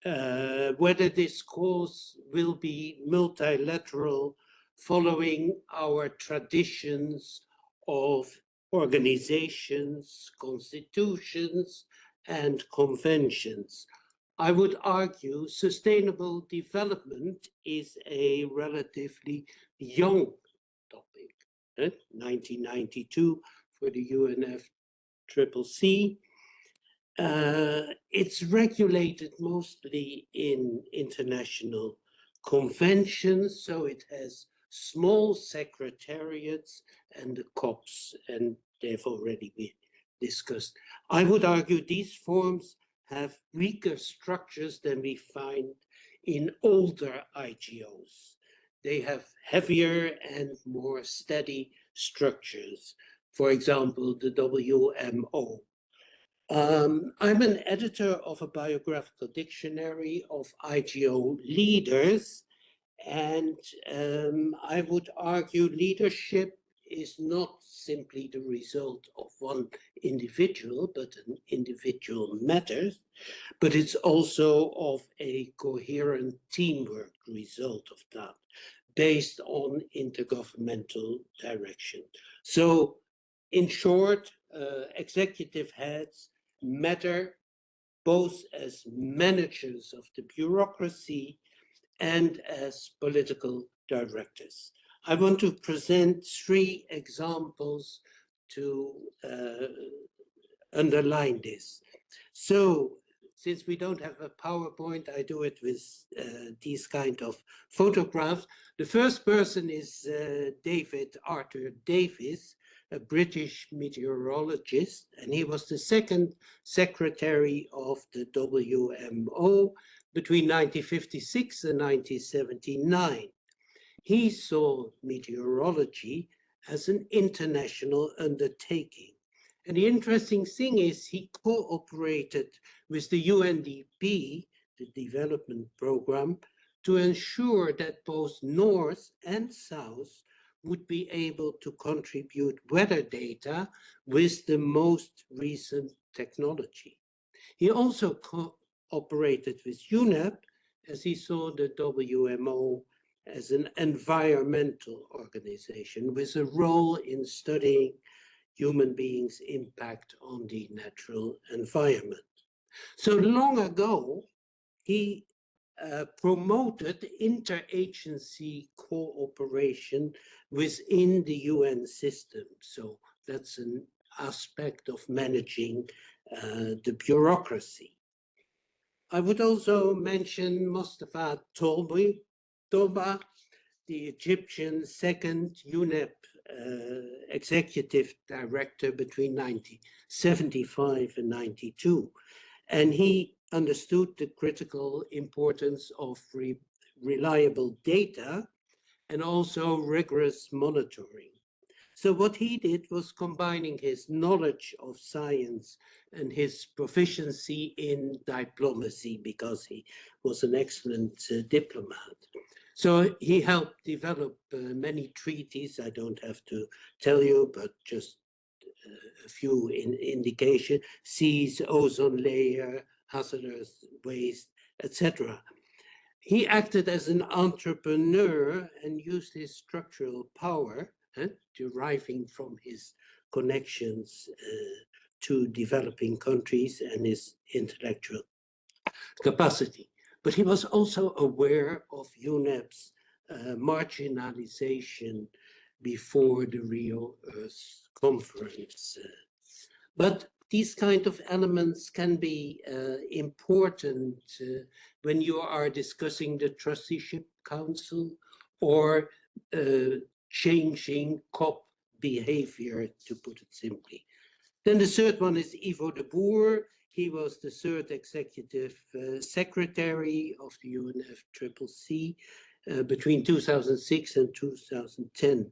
Speaker 7: whether this course will be multilateral following our traditions of organizations, constitutions, and conventions. I would argue sustainable development is a relatively young topic. 1992 for the UNFCCC. It's regulated mostly in international conventions, so it has small secretariats and the COPs, and they've already been discussed. I would argue these forms have weaker structures than we find in older IGOs. They have heavier and more steady structures. For example, the WMO. I'm an editor of a biographical dictionary of IGO leaders, and I would argue leadership is not simply the result of one individual, but an individual matters, but it's also of a coherent teamwork result of that, based on intergovernmental direction. So, in short, executive heads matter both as managers of the bureaucracy and as political directors. I want to present 3 examples to underline this. So, since we don't have a PowerPoint, I do it with these kind of photographs. The first person is David Arthur Davis, a British meteorologist, and he was the second secretary of the WMO between 1956 and 1979. He saw meteorology as an international undertaking. And the interesting thing is he cooperated with the UNDP, the development program, to ensure that both North and South would be able to contribute weather data with the most recent technology. He also cooperated with UNEP as he saw the WMO as an environmental organization with a role in studying human beings' impact on the natural environment. So long ago, he promoted interagency cooperation within the UN system. So that's an aspect of managing the bureaucracy. I would also mention Mustafa Toba, the Egyptian second UNEP executive director between 1975 and 92. And he understood the critical importance of reliable data and also rigorous monitoring. So what he did was combining his knowledge of science and his proficiency in diplomacy, because he was an excellent diplomat. So he helped develop many treaties. I don't have to tell you, but just a few indication: seas, ozone layer, hazardous waste, etc. He acted as an entrepreneur and used his structural power, deriving from his connections to developing countries and his intellectual capacity. But he was also aware of UNEP's marginalization before the Rio Earth Conference. But these kind of elements can be important when you are discussing the Trusteeship Council or changing COP behavior, to put it simply. Then the third one is Ivo de Boer. He was the third executive secretary of the UNFCCC between 2006 and 2010.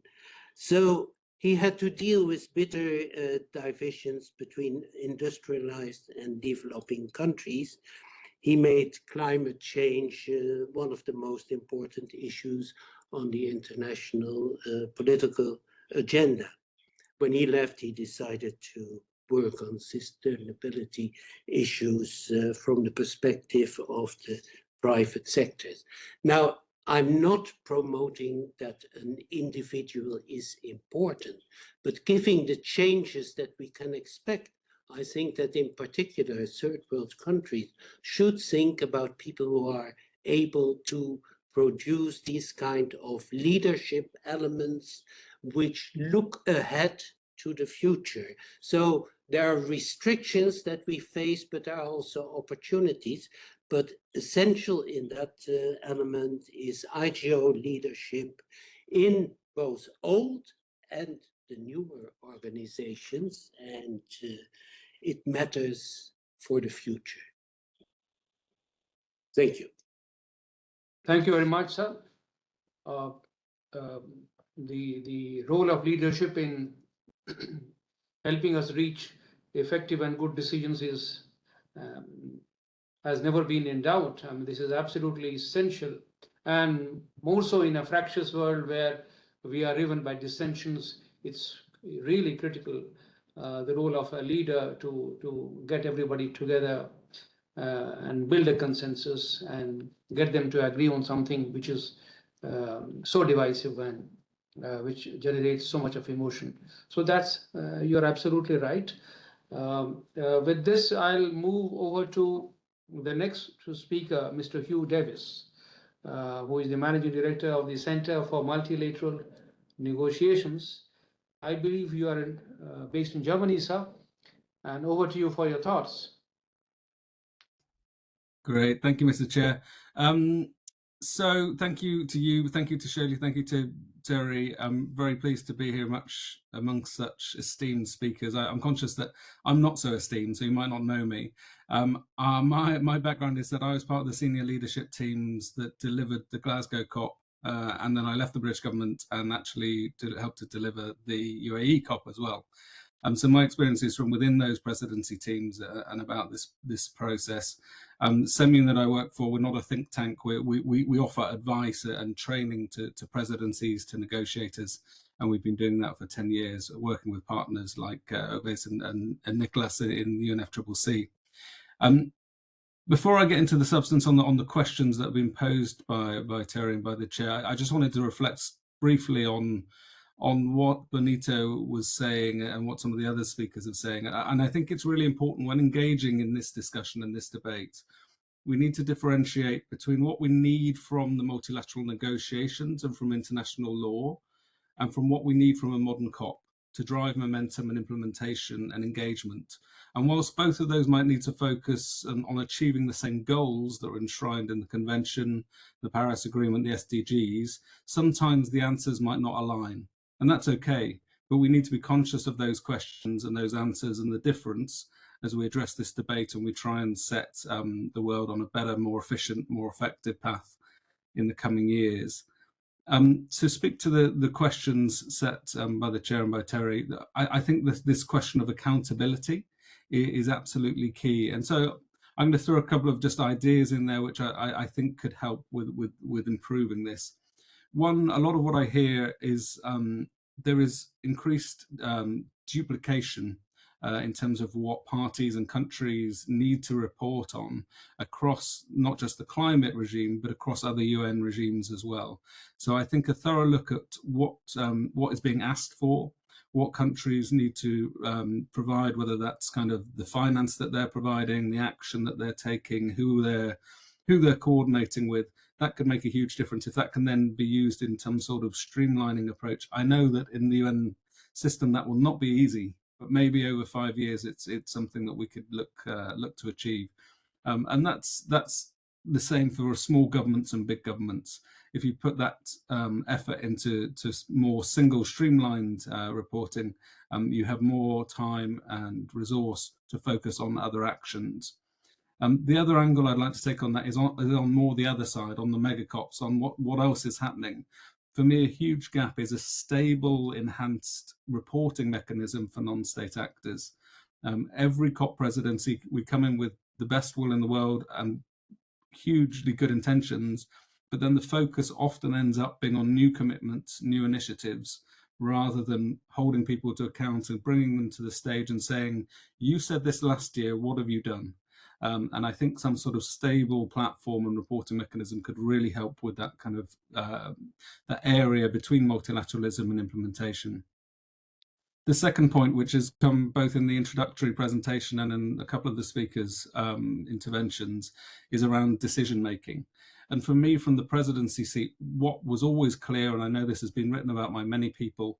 Speaker 7: So he had to deal with bitter divisions between industrialized and developing countries. He made climate change one of the most important issues on the international political agenda. When he left, he decided to work on sustainability issues from the perspective of the private sectors. Now, I'm not promoting that an individual is important, but given the changes that we can expect, I think that in particular third world countries should think about people who are able to produce these kind of leadership elements which look ahead to the future. So there are restrictions that we face, but there are also opportunities. But essential in that element is IGO leadership in both old and the newer organizations, and it matters for the future. Thank you.
Speaker 2: Thank you very much, sir. The role of leadership in helping us reach effective and good decisions has never been in doubt. I mean, this is absolutely essential, and more so in a fractious world where we are driven by dissensions. It's really critical, the role of a leader to get everybody together and build a consensus and get them to agree on something which is so divisive and which generates so much of emotion. So that's, you're absolutely right. With this, I'll move over to the next speaker, Mr. Hugh Davis, who is the Managing Director of the Center for Multilateral Negotiations. I believe you are based in Germany, sir, and over to you for your thoughts.
Speaker 8: Great, thank you, Mr. Chair. So thank you to you, thank you to Shirley, thank you to TERI. I'm very pleased to be here much amongst such esteemed speakers. I'm conscious that I'm not so esteemed, so you might not know me. My background is that I was part of the senior leadership teams that delivered the Glasgow COP, and then I left the British government and actually helped to deliver the UAE COP as well. So my experience is from within those presidency teams and about this process. Semion that I work for, we're not a think tank. We offer advice and training to presidencies, to negotiators, and we've been doing that for 10 years, working with partners like Ovais and Nicholas in the UNFCCC. Before I get into the substance on the questions that have been posed by TERI and by the chair, I just wanted to reflect briefly on what Benito was saying and what some of the other speakers are saying. And I think it's really important when engaging in this discussion and this debate, we need to differentiate between what we need from the multilateral negotiations and from international law, and from what we need from a modern COP to drive momentum and implementation and engagement. And whilst both of those might need to focus on achieving the same goals that are enshrined in the Convention, the Paris Agreement, the SDGs, sometimes the answers might not align. And that's okay, but we need to be conscious of those questions and those answers and the difference as we address this debate and we try and set the world on a better, more efficient, more effective path in the coming years. To speak to the questions set by the chair and by TERI, I think this question of accountability is absolutely key. And so I'm going to throw a couple of just ideas in there which I think could help with improving this. One, a lot of what I hear is there is increased duplication in terms of what parties and countries need to report on across not just the climate regime, but across other UN regimes as well. So I think a thorough look at what is being asked for, what countries need to provide, whether that's kind of the finance that they're providing, the action that they're taking, who they're coordinating with. That could make a huge difference if that can then be used in some sort of streamlining approach. I know that in the UN system that will not be easy, but maybe over 5 years it's something that we could look to achieve. And that's the same for small governments and big governments. If you put that effort into more single streamlined reporting, you have more time and resource to focus on other actions. The other angle I'd like to take on that is on more the other side, on the mega COPs, on what else is happening. For me, a huge gap is a stable, enhanced reporting mechanism for non-state actors. Every COP presidency, we come in with the best will in the world and hugely good intentions, but then the focus often ends up being on new commitments, new initiatives, rather than holding people to account and bringing them to the stage and saying, you said this last year, what have you done? And I think some sort of stable platform and reporting mechanism could really help with that kind of that area between multilateralism and implementation. The second point, which has come both in the introductory presentation and in a couple of the speakers' interventions, is around decision making. And for me, from the presidency seat, what was always clear, and I know this has been written about by many people,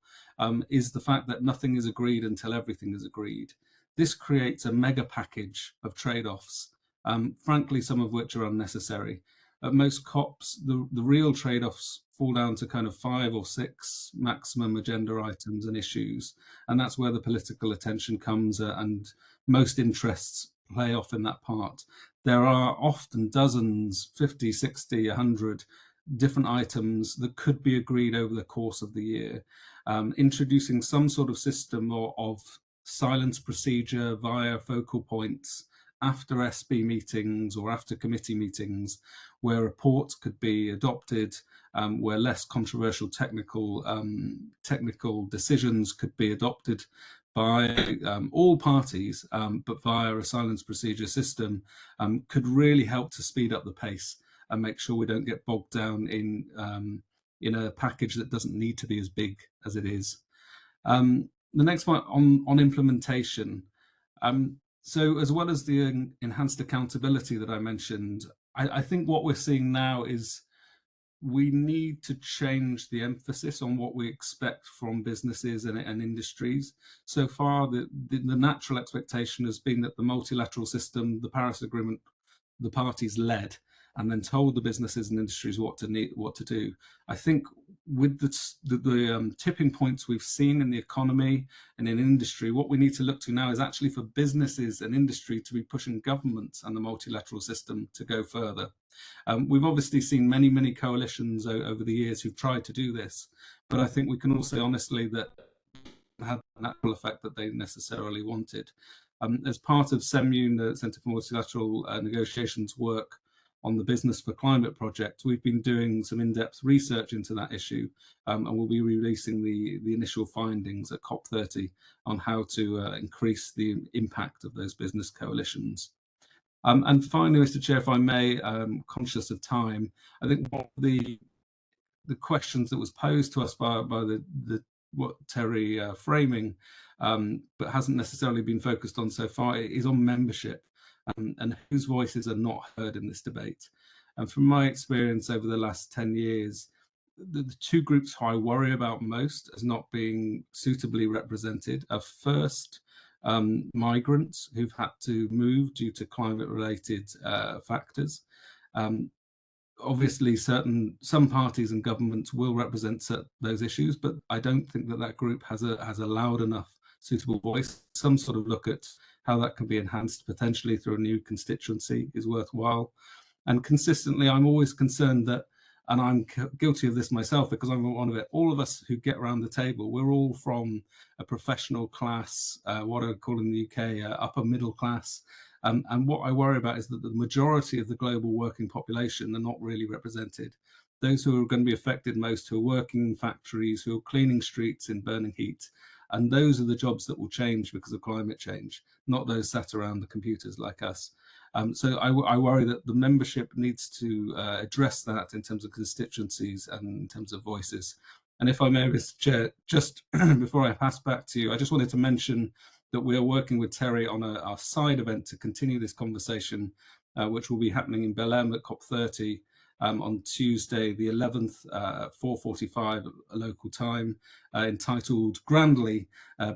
Speaker 8: is the fact that nothing is agreed until everything is agreed. This creates a mega package of trade-offs, frankly, some of which are unnecessary. At most COPs, the real trade-offs fall down to kind of 5 or 6 maximum agenda items and issues. And that's where the political attention comes and most interests play off in that part. There are often dozens, 50, 60, 100 different items that could be agreed over the course of the year. Introducing some sort of system of silence procedure via focal points after SB meetings or after committee meetings, where reports could be adopted, where less controversial technical decisions could be adopted by all parties, but via a silence procedure system, could really help to speed up the pace and make sure we don't get bogged down in a package that doesn't need to be as big as it is. The next one on implementation. So as well as the enhanced accountability that I mentioned, I think what we're seeing now is we need to change the emphasis on what we expect from businesses and industries. So far, the natural expectation has been that the multilateral system, the Paris Agreement, the parties led and then told the businesses and industries what to do. I think with the tipping points we've seen in the economy and in industry, what we need to look to now is actually for businesses and industry to be pushing governments and the multilateral system to go further. We've obviously seen many coalitions over the years who've tried to do this, but I think we can all say honestly that had the natural effect that they necessarily wanted. As part of CEMUN, the Centre for Multilateral Negotiations work on the Business for Climate project, we've been doing some in-depth research into that issue, and we'll be releasing the initial findings at COP30 on how to increase the impact of those business coalitions. And finally, Mr. Chair, if I may, conscious of time, I think one of the questions that was posed to us by what TERI framing, but hasn't necessarily been focused on so far, is on membership and whose voices are not heard in this debate. And from my experience over the last 10 years, the two groups who I worry about most as not being suitably represented are first, migrants who've had to move due to climate-related factors. Obviously, some parties and governments will represent those issues, but I don't think that group has a loud enough, suitable voice. Some sort of look at how that can be enhanced potentially through a new constituency is worthwhile. And consistently, I'm always concerned that, and I'm guilty of this myself because I'm one of it, all of us who get around the table, we're all from a professional class, what I call in the UK, upper middle class. And what I worry about is that the majority of the global working population are not really represented. Those who are going to be affected most, who are working in factories, who are cleaning streets in burning heat. And those are the jobs that will change because of climate change, not those sat around the computers like us. So I worry that the membership needs to address that in terms of constituencies and in terms of voices. And if I may, Mr. Chair, just before I pass back to you, I just wanted to mention that we are working with TERI on our side event to continue this conversation, which will be happening in Belém at COP30 on Tuesday, the 11th, at 4:45 local time, entitled grandly,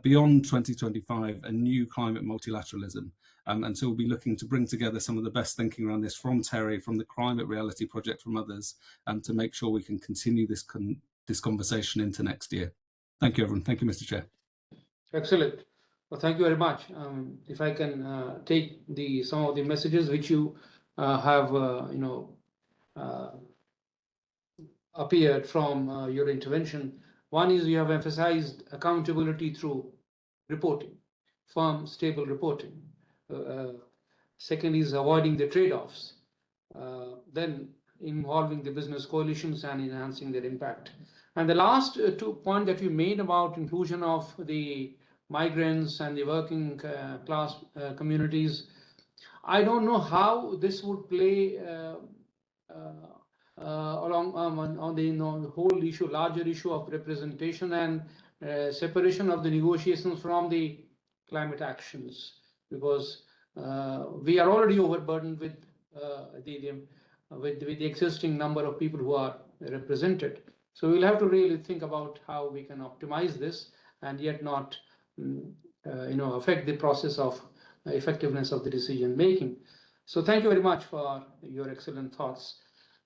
Speaker 8: Beyond 2025, a New Climate Multilateralism. And so we'll be looking to bring together some of the best thinking around this from TERI, from the Climate Reality Project, from others, to make sure we can continue this conversation into next year. Thank you, everyone. Thank you, Mr. Chair.
Speaker 2: Excellent. Well, thank you very much. If I can take some of the messages which you have, appeared from your intervention. One is you have emphasized accountability through reporting, firm, stable reporting. Second is avoiding the trade-offs. Then involving the business coalitions and enhancing their impact. And the last 2 points that you made about inclusion of the migrants and the working class communities, I don't know how this would play along on the whole issue, larger issue of representation and separation of the negotiations from the climate actions, because we are already overburdened with the existing number of people who are represented. So we'll have to really think about how we can optimize this and yet not affect the process of effectiveness of the decision making. So thank you very much for your excellent thoughts.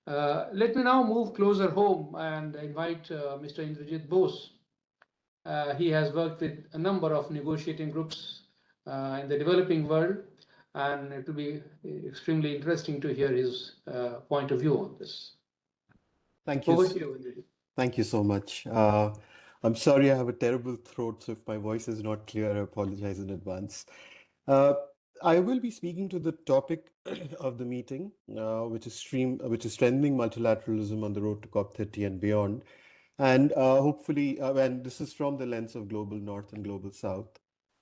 Speaker 2: Let me now move closer home and invite Mr. Indrajit Bose. He has worked with a number of negotiating groups in the developing world, and it will be extremely interesting to hear his point of view on this.
Speaker 9: Thank you.
Speaker 2: Over to you, Indrajit.
Speaker 9: Thank you so much. I'm sorry, I have a terrible throat, so if my voice is not clear, I apologize in advance. Uh, I will be speaking to the topic of the meeting, which is strengthening multilateralism on the road to COP30 and beyond. And hopefully, and this is from the lens of global North and global South,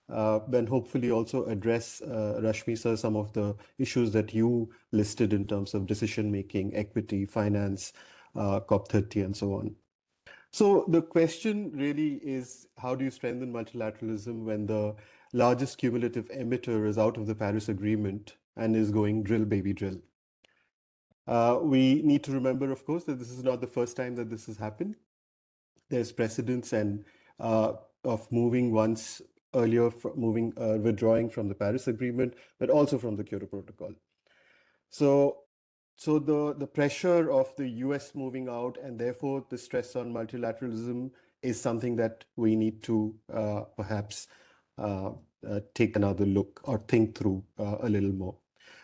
Speaker 9: then hopefully also address, Rashmi sir, some of the issues that you listed in terms of decision making, equity, finance, COP30, and so on. So the question really is, how do you strengthen multilateralism when the largest cumulative emitter is out of the Paris Agreement and is going drill, baby, drill? We need to remember, of course, that this is not the first time that this has happened. There's precedents and of moving once earlier, withdrawing from the Paris Agreement, but also from the Kyoto Protocol. So the pressure of the US moving out and therefore the stress on multilateralism is something that we need to perhaps take another look or think through a little more.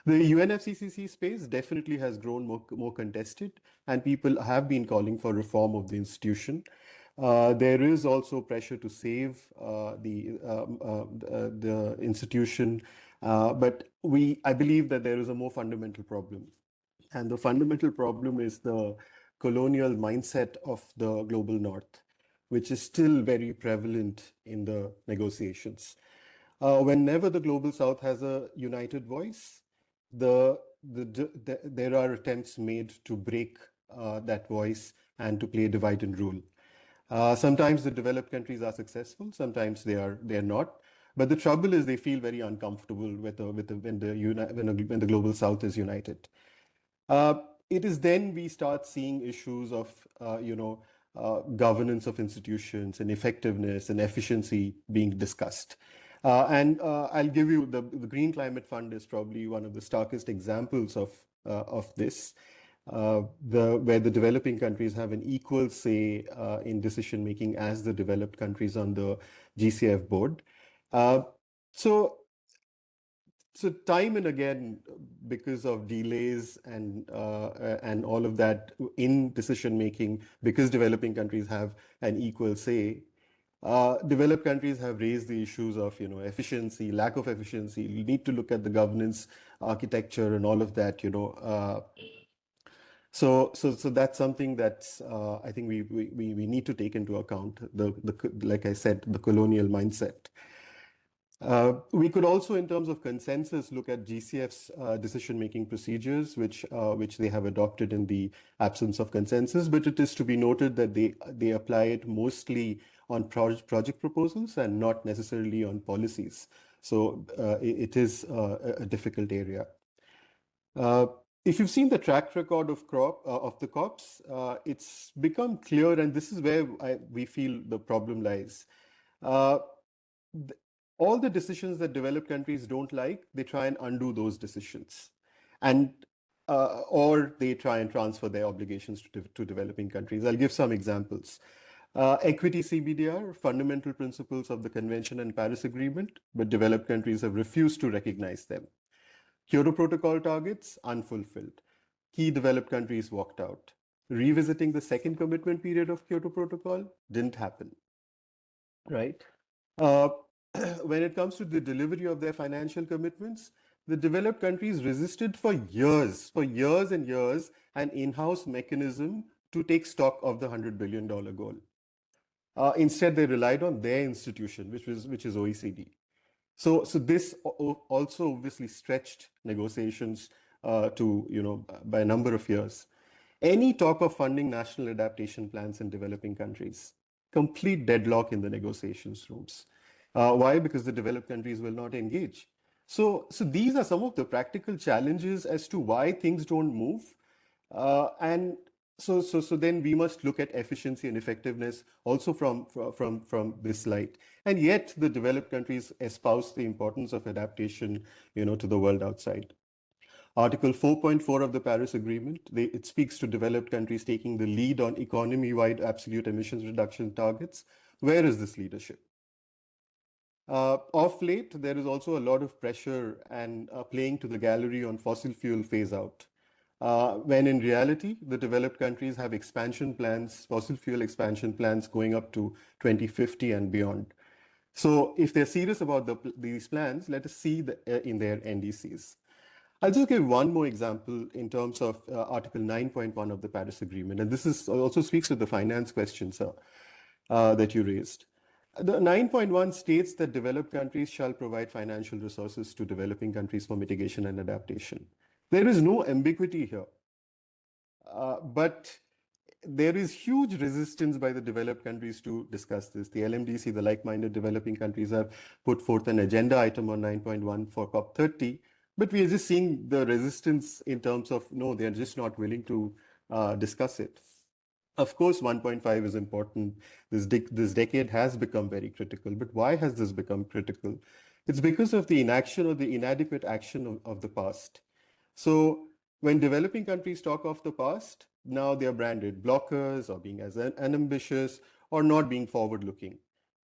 Speaker 9: The UNFCCC space definitely has grown more contested, and people have been calling for reform of the institution. There is also pressure to save the institution, but I believe that there is a more fundamental problem. And the fundamental problem is the colonial mindset of the global North, which is still very prevalent in the negotiations. Whenever the global South has a united voice, there are attempts made to break that voice and to play divide and rule. Sometimes the developed countries are successful, sometimes they are not. But the trouble is they feel very uncomfortable when the global South is united. It is then we start seeing issues of governance of institutions and effectiveness and efficiency being discussed. And I'll give you the Green Climate Fund is probably one of the starkest examples of this, where the developing countries have an equal say in decision making as the developed countries on the GCF board. So time and again, because of delays and all of that in decision making, because developing countries have an equal say, developed countries have raised the issues of efficiency, lack of efficiency. You need to look at the governance architecture and all of that. So that's something that's I think we need to take into account. Like I said, the colonial mindset. We could also, in terms of consensus, look at GCF's decision-making procedures, which they have adopted in the absence of consensus. But it is to be noted that they apply it mostly on project proposals and not necessarily on policies. So it is a difficult area. If you've seen the track record of the COPs, it's become clear, and this is where we feel the problem lies. All the decisions that developed countries don't like, they try and undo those decisions, or they try and transfer their obligations to developing countries. I'll give some examples. Equity CBDR, fundamental principles of the Convention and Paris Agreement, but developed countries have refused to recognize them. Kyoto Protocol targets, unfulfilled. Key developed countries walked out. Revisiting the second commitment period of Kyoto Protocol didn't happen, right? When it comes to the delivery of their financial commitments, the developed countries resisted for years and years, an in-house mechanism to take stock of the $100 billion goal. Instead, they relied on their institution, which is OECD. So this also obviously stretched negotiations by a number of years. Any talk of funding national adaptation plans in developing countries, complete deadlock in the negotiations rooms. Why? Because the developed countries will not engage. So these are some of the practical challenges as to why things don't move. And so then we must look at efficiency and effectiveness also from this light. And yet the developed countries espouse the importance of adaptation, to the world outside. Article 4.4 of the Paris Agreement, it speaks to developed countries taking the lead on economy-wide absolute emissions reduction targets. Where is this leadership? Of late, there is also a lot of pressure and playing to the gallery on fossil fuel phase out. when in reality, the developed countries have expansion plans, fossil fuel expansion plans going up to 2050 and beyond. So if they're serious about these plans, let us see in their NDCs. I'll just give one more example in terms of Article 9.1 of the Paris Agreement. And this also speaks to the finance question, sir, that you raised. The 9.1 states that developed countries shall provide financial resources to developing countries for mitigation and adaptation. There is no ambiguity here. But there is huge resistance by the developed countries to discuss this. The LMDC, the like-minded developing countries, have put forth an agenda item on 9.1 for COP30. But we are just seeing the resistance in terms of, no, they're just not willing to discuss it. Of course, 1.5 is important. This decade has become very critical. But why has this become critical? It's because of the inaction or the inadequate action of the past. So when developing countries talk of the past, now they are branded blockers or being as unambitious or not being forward-looking.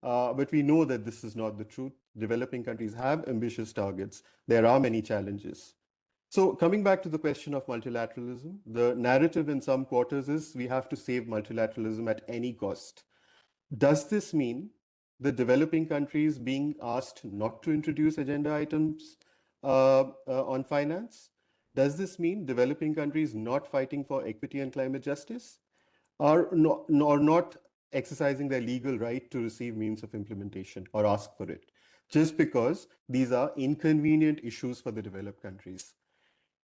Speaker 9: But we know that this is not the truth. Developing countries have ambitious targets. There are many challenges. So coming back to the question of multilateralism, the narrative in some quarters is we have to save multilateralism at any cost. Does this mean the developing countries being asked not to introduce agenda items on finance? Does this mean developing countries not fighting for equity and climate justice, or not exercising their legal right to receive means of implementation or ask for it, just because these are inconvenient issues for the developed countries?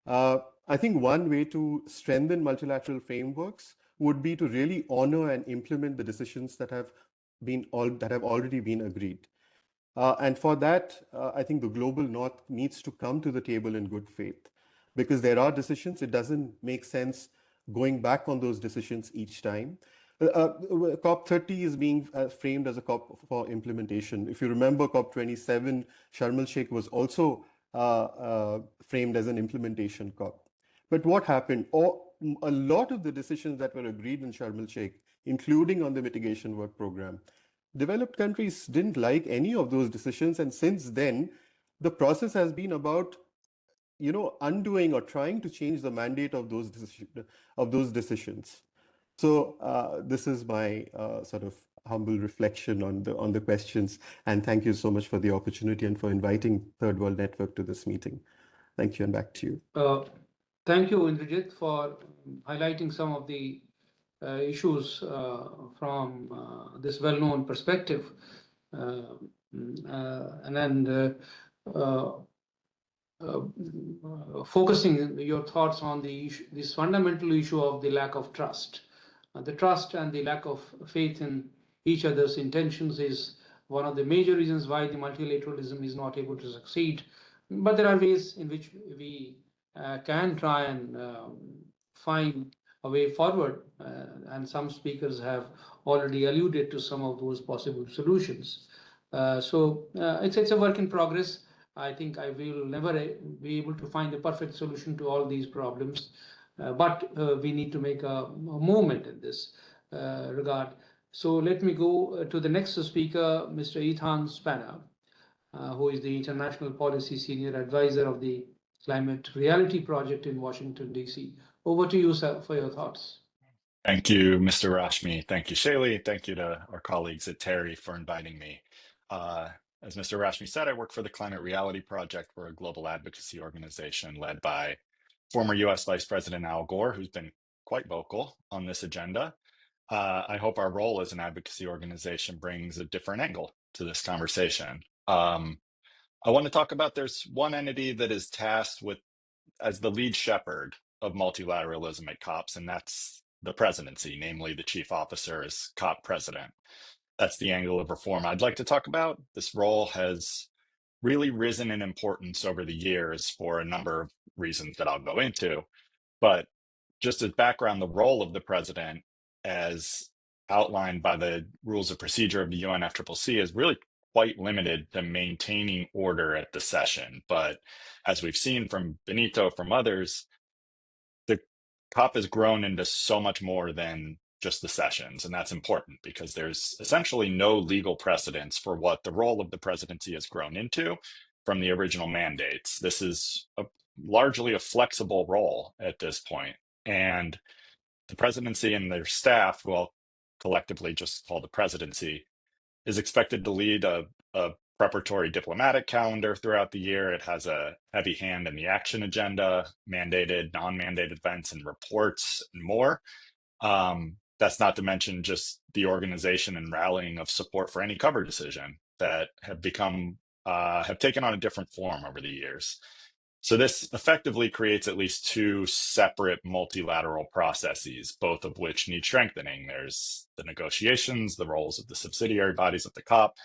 Speaker 9: I think one way to strengthen multilateral frameworks would be to really honor and implement the decisions that have already been agreed. And for that, I think the global north needs to come to the table in good faith, because there are decisions. It doesn't make sense going back on those decisions each time. COP30 is being framed as a COP for implementation. If you remember, COP27, Sharm el-Sheikh was also framed as an implementation COP. But what happened? A lot of the decisions that were agreed in Sharm el-Sheikh, including on the mitigation work program, developed countries didn't like any of those decisions. And since then, the process has been about undoing or trying to change the mandate of those decisions. So this is my sort of humble reflection on the questions. And thank you so much for the opportunity and for inviting Third World Network to this meeting. Thank you, and back to you.
Speaker 2: Thank you, Indrajit, for highlighting some of the issues from this well-known perspective. Focusing your thoughts on this fundamental issue of the lack of trust. The trust and the lack of faith in each other's intentions is one of the major reasons why the multilateralism is not able to succeed. But there are ways in which we can try and find a way forward, and some speakers have already alluded to some of those possible solutions. So it's a work in progress. I think I will never be able to find a perfect solution to all these problems, but we need to make a movement in this regard. So let me go to the next speaker, Mr. Ethan Spanner, who is the International Policy Senior Advisor of the Climate Reality Project in Washington, D.C. Over to you, sir, for your thoughts.
Speaker 10: Thank you, Mr. Rashmi. Thank you, Shaili. Thank you to our colleagues at TERI for inviting me. As Mr. Rashmi said, I work for the Climate Reality Project. We're a global advocacy organization led by former US Vice President Al Gore, who's been quite vocal on this agenda. I hope our role as an advocacy organization brings a different angle to this conversation. I want to talk about there's one entity that is tasked with as the lead shepherd of multilateralism at COPs, and that's the presidency, namely the chief officer is COP president. That's the angle of reform I'd like to talk about. This role has really risen in importance over the years for a number of reasons that I'll go into. But just as background, the role of the president, as outlined by the rules of procedure of the UNFCCC, is really quite limited to maintaining order at the session. But as we've seen from Benito, from others, the COP has grown into so much more than just the sessions. And that's important because there's essentially no legal precedence for what the role of the presidency has grown into from the original mandates. This is largely a flexible role at this point. And the presidency and their staff, who I'll collectively just call the presidency, is expected to lead a preparatory diplomatic calendar throughout the year. It has a heavy hand in the action agenda, mandated, non-mandated events and reports and more. That's not to mention just the organization and rallying of support for any cover decision that have become, have taken on a different form over the years. So this effectively creates at least two separate multilateral processes, both of which need strengthening. There's the negotiations, the roles of the subsidiary bodies of the COP,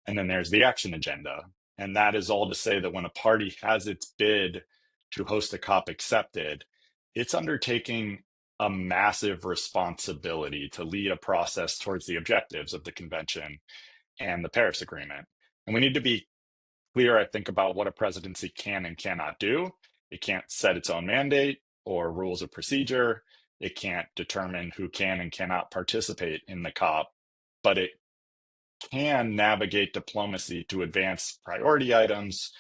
Speaker 10: and then there's the action agenda. And that is all to say that when a party has its bid to host a COP accepted, it's undertaking a massive responsibility to lead a process towards the objectives of the convention and the Paris Agreement. And we need to be clear, I think, about what a presidency can and cannot do. It can't set its own mandate or rules of procedure. It can't determine who can and cannot participate in the COP, but it can navigate diplomacy to advance priority items,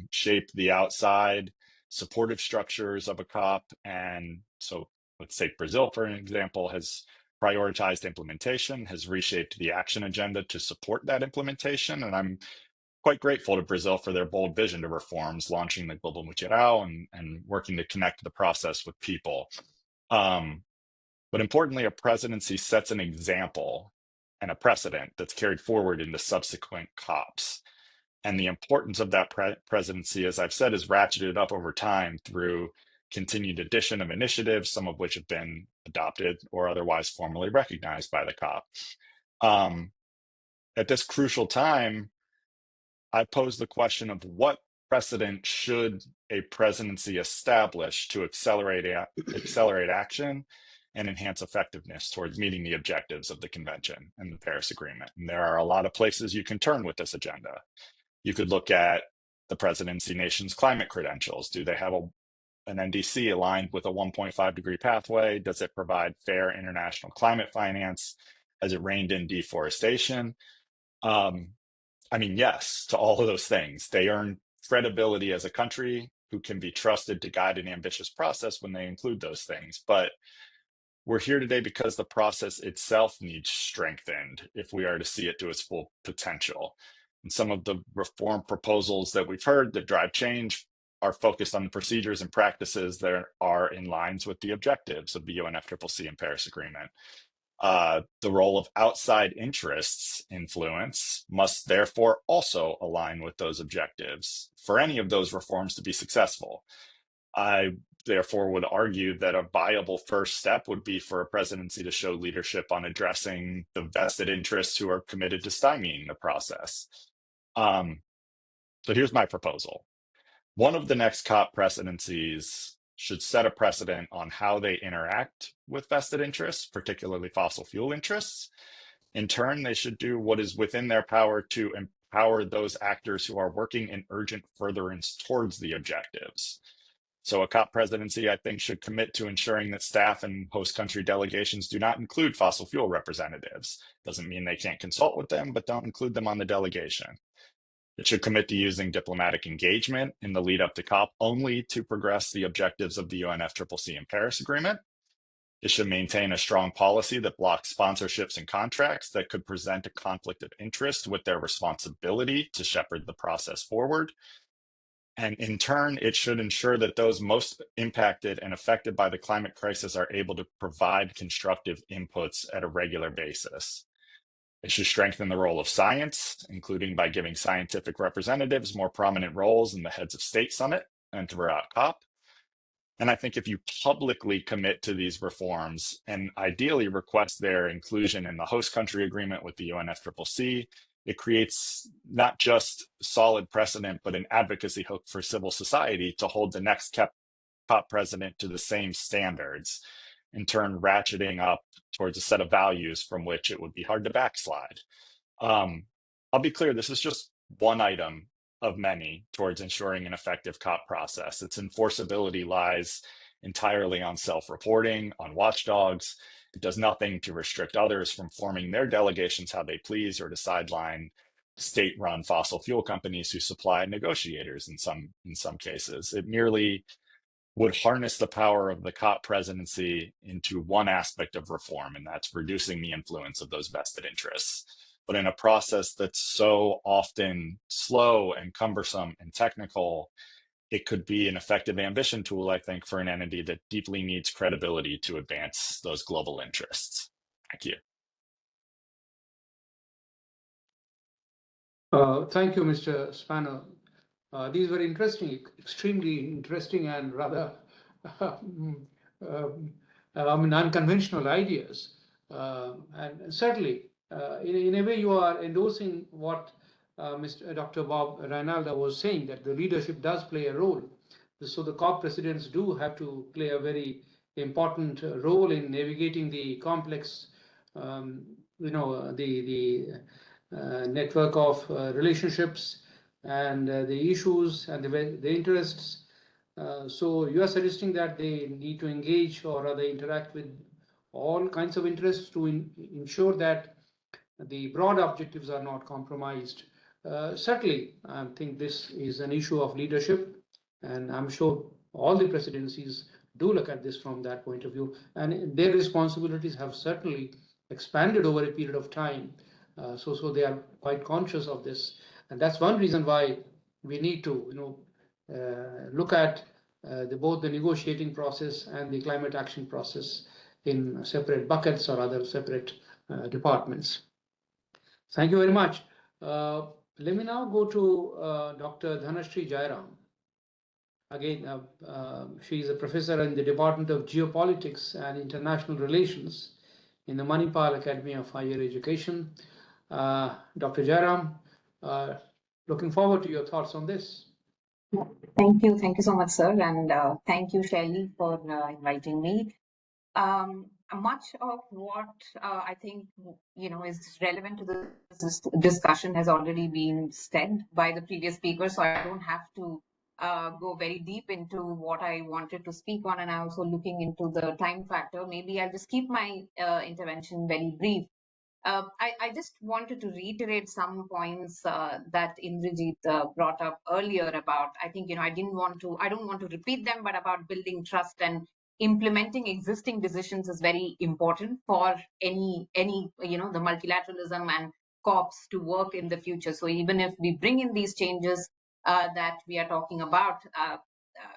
Speaker 10: shape the outside supportive structures of a COP. And so let's take Brazil, for an example, has prioritized implementation, has reshaped the action agenda to support that implementation. And I'm quite grateful to Brazil for their bold vision to reforms, launching the Global Multilateral and working to connect the process with people. But importantly, a presidency sets an example and a precedent that's carried forward into subsequent COPs. And the importance of that presidency, as I've said, is ratcheted up over time through continued addition of initiatives, some of which have been adopted or otherwise formally recognized by the COP. At this crucial time, I pose the question of what precedent should a presidency establish to accelerate action and enhance effectiveness towards meeting the objectives of the convention and the Paris Agreement. And there are a lot of places you can turn with this agenda. You could look at the presidency nation's climate credentials. Do they have an NDC aligned with a 1.5 degree pathway? Does it provide fair international climate finance? Has it reined in deforestation? I mean, yes, to all of those things. They earn credibility as a country who can be trusted to guide an ambitious process when they include those things. But we're here today because the process itself needs strengthened if we are to see it to its full potential. And some of the reform proposals that we've heard that drive change are focused on the procedures and practices that are in lines with the objectives of the UNFCCC and Paris Agreement. The role of outside interests influence must therefore also align with those objectives for any of those reforms to be successful. I therefore would argue that a viable first step would be for a presidency to show leadership on addressing the vested interests who are committed to stymieing the process. So here's my proposal. One of the next COP presidencies should set a precedent on how they interact with vested interests, particularly fossil fuel interests. In turn, they should do what is within their power to empower those actors who are working in urgent furtherance towards the objectives. So a COP presidency, I think, should commit to ensuring that staff and host country delegations do not include fossil fuel representatives. Doesn't mean they can't consult with them, but don't include them on the delegation. It should commit to using diplomatic engagement in the lead up to COP only to progress the objectives of the UNFCCC and Paris Agreement. It should maintain a strong policy that blocks sponsorships and contracts that could present a conflict of interest with their responsibility to shepherd the process forward. And in turn, it should ensure that those most impacted and affected by the climate crisis are able to provide constructive inputs at a regular basis. It should strengthen the role of science, including by giving scientific representatives more prominent roles in the Heads of State Summit and throughout COP. And I think if you publicly commit to these reforms and ideally request their inclusion in the host country agreement with the UNFCCC, it creates not just solid precedent, but an advocacy hook for civil society to hold the next COP president to the same standards, in turn ratcheting up towards a set of values from which it would be hard to backslide. I'll be clear, this is just one item of many towards ensuring an effective COP process. Its enforceability lies entirely on self-reporting, on watchdogs. It does nothing to restrict others from forming their delegations how they please or to sideline state-run fossil fuel companies who supply negotiators in some cases. It merely would harness the power of the COP presidency into one aspect of reform, and that's reducing the influence of those vested interests. But in a process that's so often slow and cumbersome and technical, it could be an effective ambition tool, I think, for an entity that deeply needs credibility to advance those global interests. Thank you.
Speaker 2: Thank you, Mr. Spanner. These were interesting, extremely interesting and rather unconventional ideas. And certainly, in a way, you are endorsing what Dr. Bob Reinalda was saying, that the leadership does play a role. So the COP presidents do have to play a very important role in navigating the complex, network of relationships and the issues and the interests. So you are suggesting that they need to engage or rather interact with all kinds of interests to ensure that the broad objectives are not compromised. Certainly, I think this is an issue of leadership, and I'm sure all the presidencies do look at this from that point of view, and their responsibilities have certainly expanded over a period of time. So they are quite conscious of this, and that's one reason why we need to, look at both the negotiating process and the climate action process in separate buckets or other separate departments. Thank you very much. Let me now go to Dr. Dhanashree Jairam. Again, she is a professor in the Department of Geopolitics and International Relations in the Manipal Academy of Higher Education. Dr. Jairam, looking forward to your thoughts on this.
Speaker 11: Thank you so much, sir, and thank you, Shelley, for inviting me. Much of what I think is relevant to this discussion has already been said by the previous speaker, so I don't have to go very deep into what I wanted to speak on, and I'm also looking into the time factor. Maybe I'll just keep my intervention very brief. I just wanted to reiterate some points that Indrajit brought up earlier about, I think, I don't want to repeat them, but about building trust and implementing existing decisions is very important for any the multilateralism and COPs to work in the future. So even if we bring in these changes that we are talking about,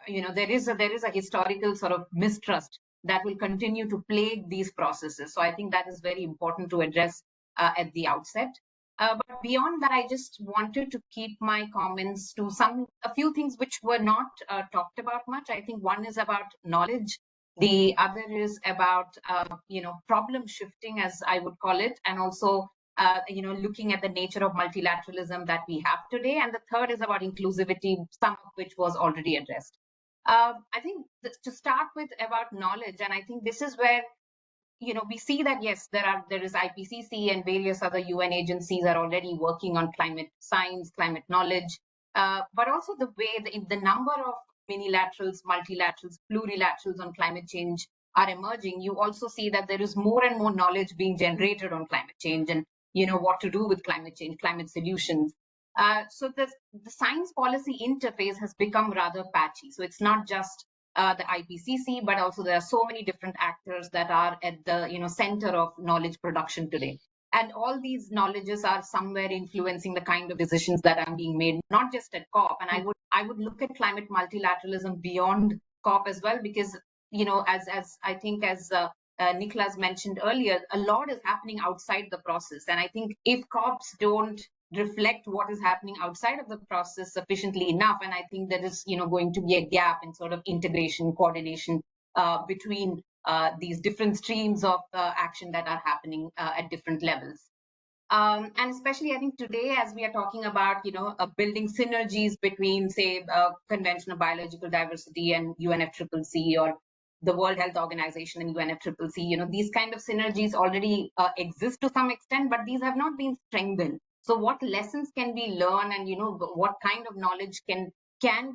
Speaker 11: there is a historical sort of mistrust that will continue to plague these processes. So I think that is very important to address at the outset. But beyond that, I just wanted to keep my comments to a few things which were not talked about much. I think one is about knowledge. The other is about, problem shifting, as I would call it, and also, looking at the nature of multilateralism that we have today. And the third is about inclusivity, some of which was already addressed. I think to start with about knowledge, and I think this is where, we see that, yes, there is IPCC and various other UN agencies are already working on climate science, climate knowledge, but also the way the number of minilaterals, multilaterals, plurilaterals on climate change are emerging. You also see that there is more and more knowledge being generated on climate change and, what to do with climate change, climate solutions. So the science policy interface has become rather patchy. So it's not just the IPCC, but also there are so many different actors that are at the center of knowledge production today. And all these knowledges are somewhere influencing the kind of decisions that are being made, not just at COP. And I would look at climate multilateralism beyond COP as well, because as I think as Nicholas mentioned earlier, a lot is happening outside the process. And I think if COPs don't reflect what is happening outside of the process sufficiently enough, and I think there is going to be a gap in sort of integration, coordination between these different streams of action that are happening at different levels. And especially, I think today, as we are talking about, building synergies between, say, Convention of Biological Diversity and UNFCCC, or the World Health Organization and UNFCCC, these kind of synergies already exist to some extent, but these have not been strengthened. So what lessons can we learn, and what kind of knowledge can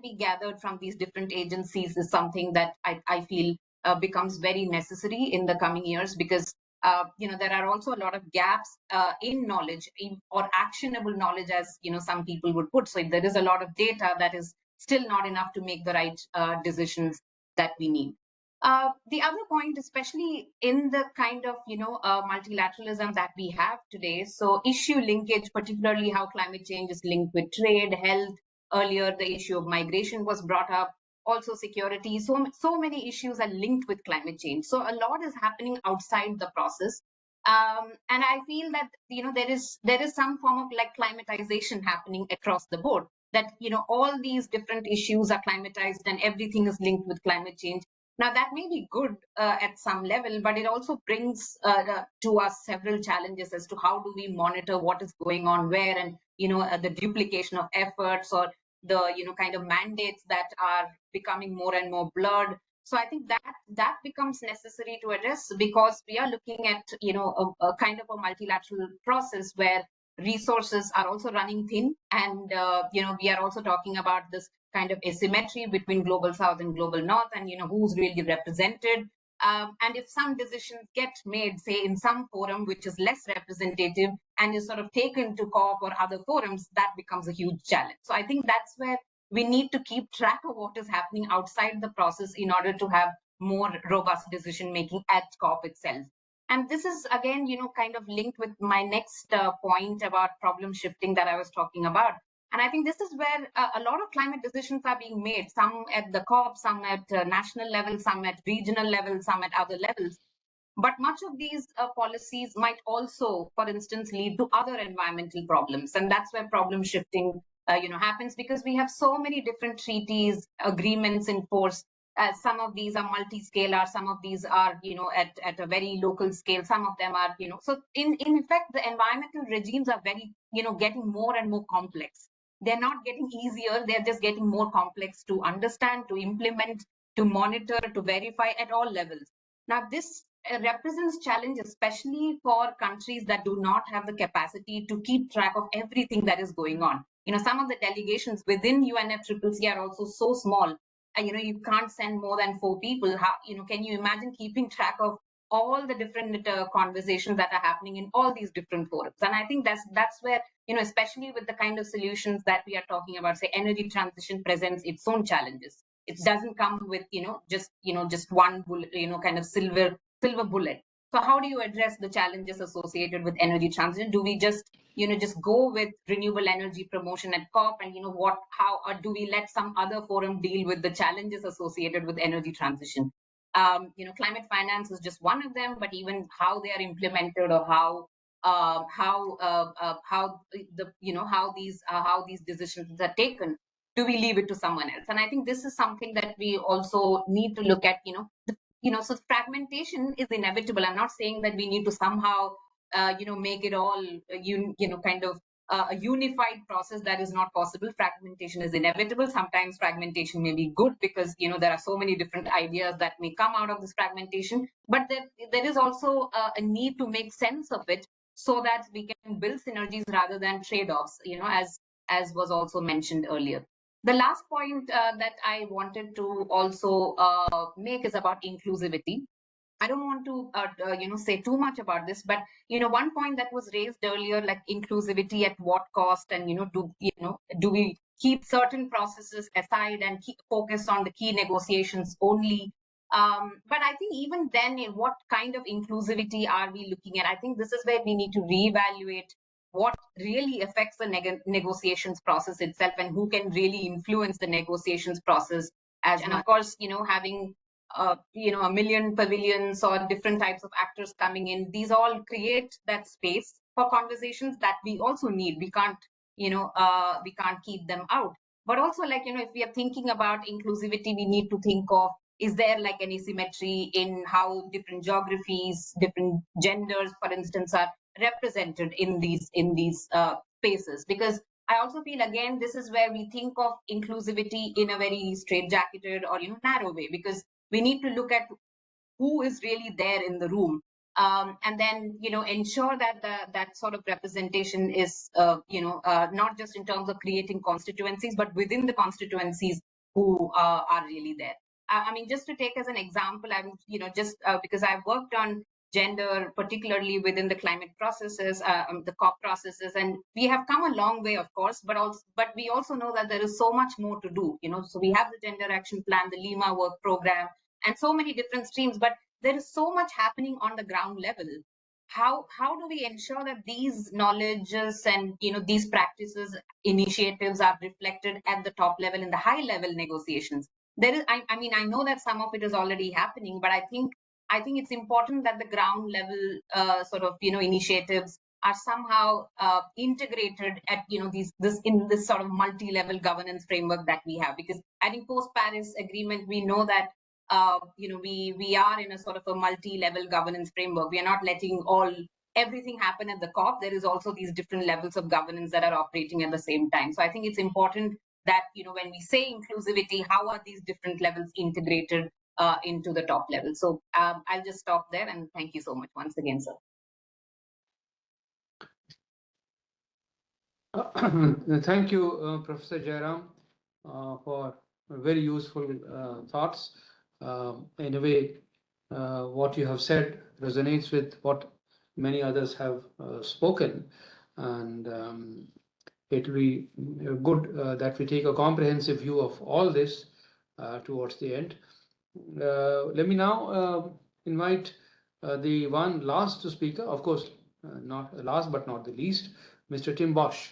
Speaker 11: be gathered from these different agencies is something that I feel becomes very necessary in the coming years, because there are also a lot of gaps in knowledge or actionable knowledge, as some people would put. So there is a lot of data that is still not enough to make the right decisions that we need. The other point, especially in the kind of multilateralism that we have today, so issue linkage, particularly how climate change is linked with trade, health. Earlier, the issue of migration was brought up, also security. So many issues are linked with climate change. So a lot is happening outside the process. And I feel that there is some form of like climatization happening across the board, that all these different issues are climatized and everything is linked with climate change. Now that may be good at some level, but it also brings to us several challenges as to how do we monitor what is going on where, and the duplication of efforts, or the kind of mandates that are becoming more and more blurred. So I think that becomes necessary to address, because we are looking at a kind of a multilateral process where resources are also running thin, and we are also talking about this kind of asymmetry between global south and global north, and who's really represented. And if some decisions get made, say in some forum which is less representative and is sort of taken to COP or other forums, that becomes a huge challenge. So I think that's where we need to keep track of what is happening outside the process in order to have more robust decision making at COP itself. And this is again, kind of linked with my next point about problem shifting that I was talking about. And I think this is where a lot of climate decisions are being made, some at the COP, some at national level, some at regional level, some at other levels. But much of these policies might also, for instance, lead to other environmental problems. And that's where problem shifting happens, because we have so many different treaties, agreements in force. Some of these are multi-scalar, some of these are, at a very local scale, some of them are, so in effect, the environmental regimes are very, getting more and more complex. They're not getting easier, they're just getting more complex to understand, to implement, to monitor, to verify at all levels. Now, this represents challenge, especially for countries that do not have the capacity to keep track of everything that is going on. Some of the delegations within UNFCCC are also so small, and you can't send more than 4 people. How, can you imagine keeping track of all the different conversations that are happening in all these different forums? And I think that's where, especially with the kind of solutions that we are talking about, say energy transition presents its own challenges. It doesn't come with, just one bullet, kind of silver bullet. So how do you address the challenges associated with energy transition? Do we just go with renewable energy promotion at COP, and how, or do we let some other forum deal with the challenges associated with energy transition? Climate finance is just one of them, but even how they are implemented, or how these decisions are taken, do we leave it to someone else? And I think this is something that we also need to look at. So fragmentation is inevitable. I'm not saying that we need to somehow, make it all, kind of a unified process. That is not possible. Fragmentation is inevitable. Sometimes fragmentation may be good, because, there are so many different ideas that may come out of this fragmentation. But there is also a need to make sense of it, so that we can build synergies rather than trade-offs, as was also mentioned earlier. The last point that I wanted to also make is about inclusivity. I don't want to, say too much about this, but one point that was raised earlier, like inclusivity at what cost, and do we keep certain processes aside and keep focus on the key negotiations only? But I think even then, what kind of inclusivity are we looking at? I think this is where we need to reevaluate what really affects the negotiations process itself, and who can really influence the negotiations process. And of course, having a million pavilions or different types of actors coming in, these all create that space for conversations that we also need. We can't, we can't keep them out. But also, like, if we are thinking about inclusivity, we need to think of, is there like an asymmetry in how different geographies, different genders, for instance, are represented in these spaces? Because I also feel, again, this is where we think of inclusivity in a very straitjacketed or narrow way, because we need to look at who is really there in the room, and then ensure that that sort of representation is not just in terms of creating constituencies, but within the constituencies who are really there. I mean, just to take as an example, I'm just because I've worked on gender, particularly within the climate processes, the COP processes. And we have come a long way, of course, but we also know that there is so much more to do. So we have the Gender Action Plan, the Lima Work Program, and so many different streams, but there is so much happening on the ground level. How do we ensure that these knowledges and these practices, initiatives are reflected at the top level in the high level negotiations? There is, I mean, I know that some of it is already happening, but I think it's important that the ground level sort of initiatives are somehow integrated at this sort of multi-level governance framework that we have. Because I think post-Paris Agreement, we know that we are in a sort of a multi-level governance framework. We are not letting everything happen at the COP. There is also these different levels of governance that are operating at the same time. So I think it's important that when we say inclusivity, how are these different levels integrated into the top level? So I'll just stop there, and thank you so much once again, sir.
Speaker 2: Thank you, Professor Jairam, for very useful thoughts. In a way, what you have said resonates with what many others have spoken, and it will be good that we take a comprehensive view of all this towards the end. Let me now invite the one last speaker, of course, not last but not the least, Mr. Tim Bosch,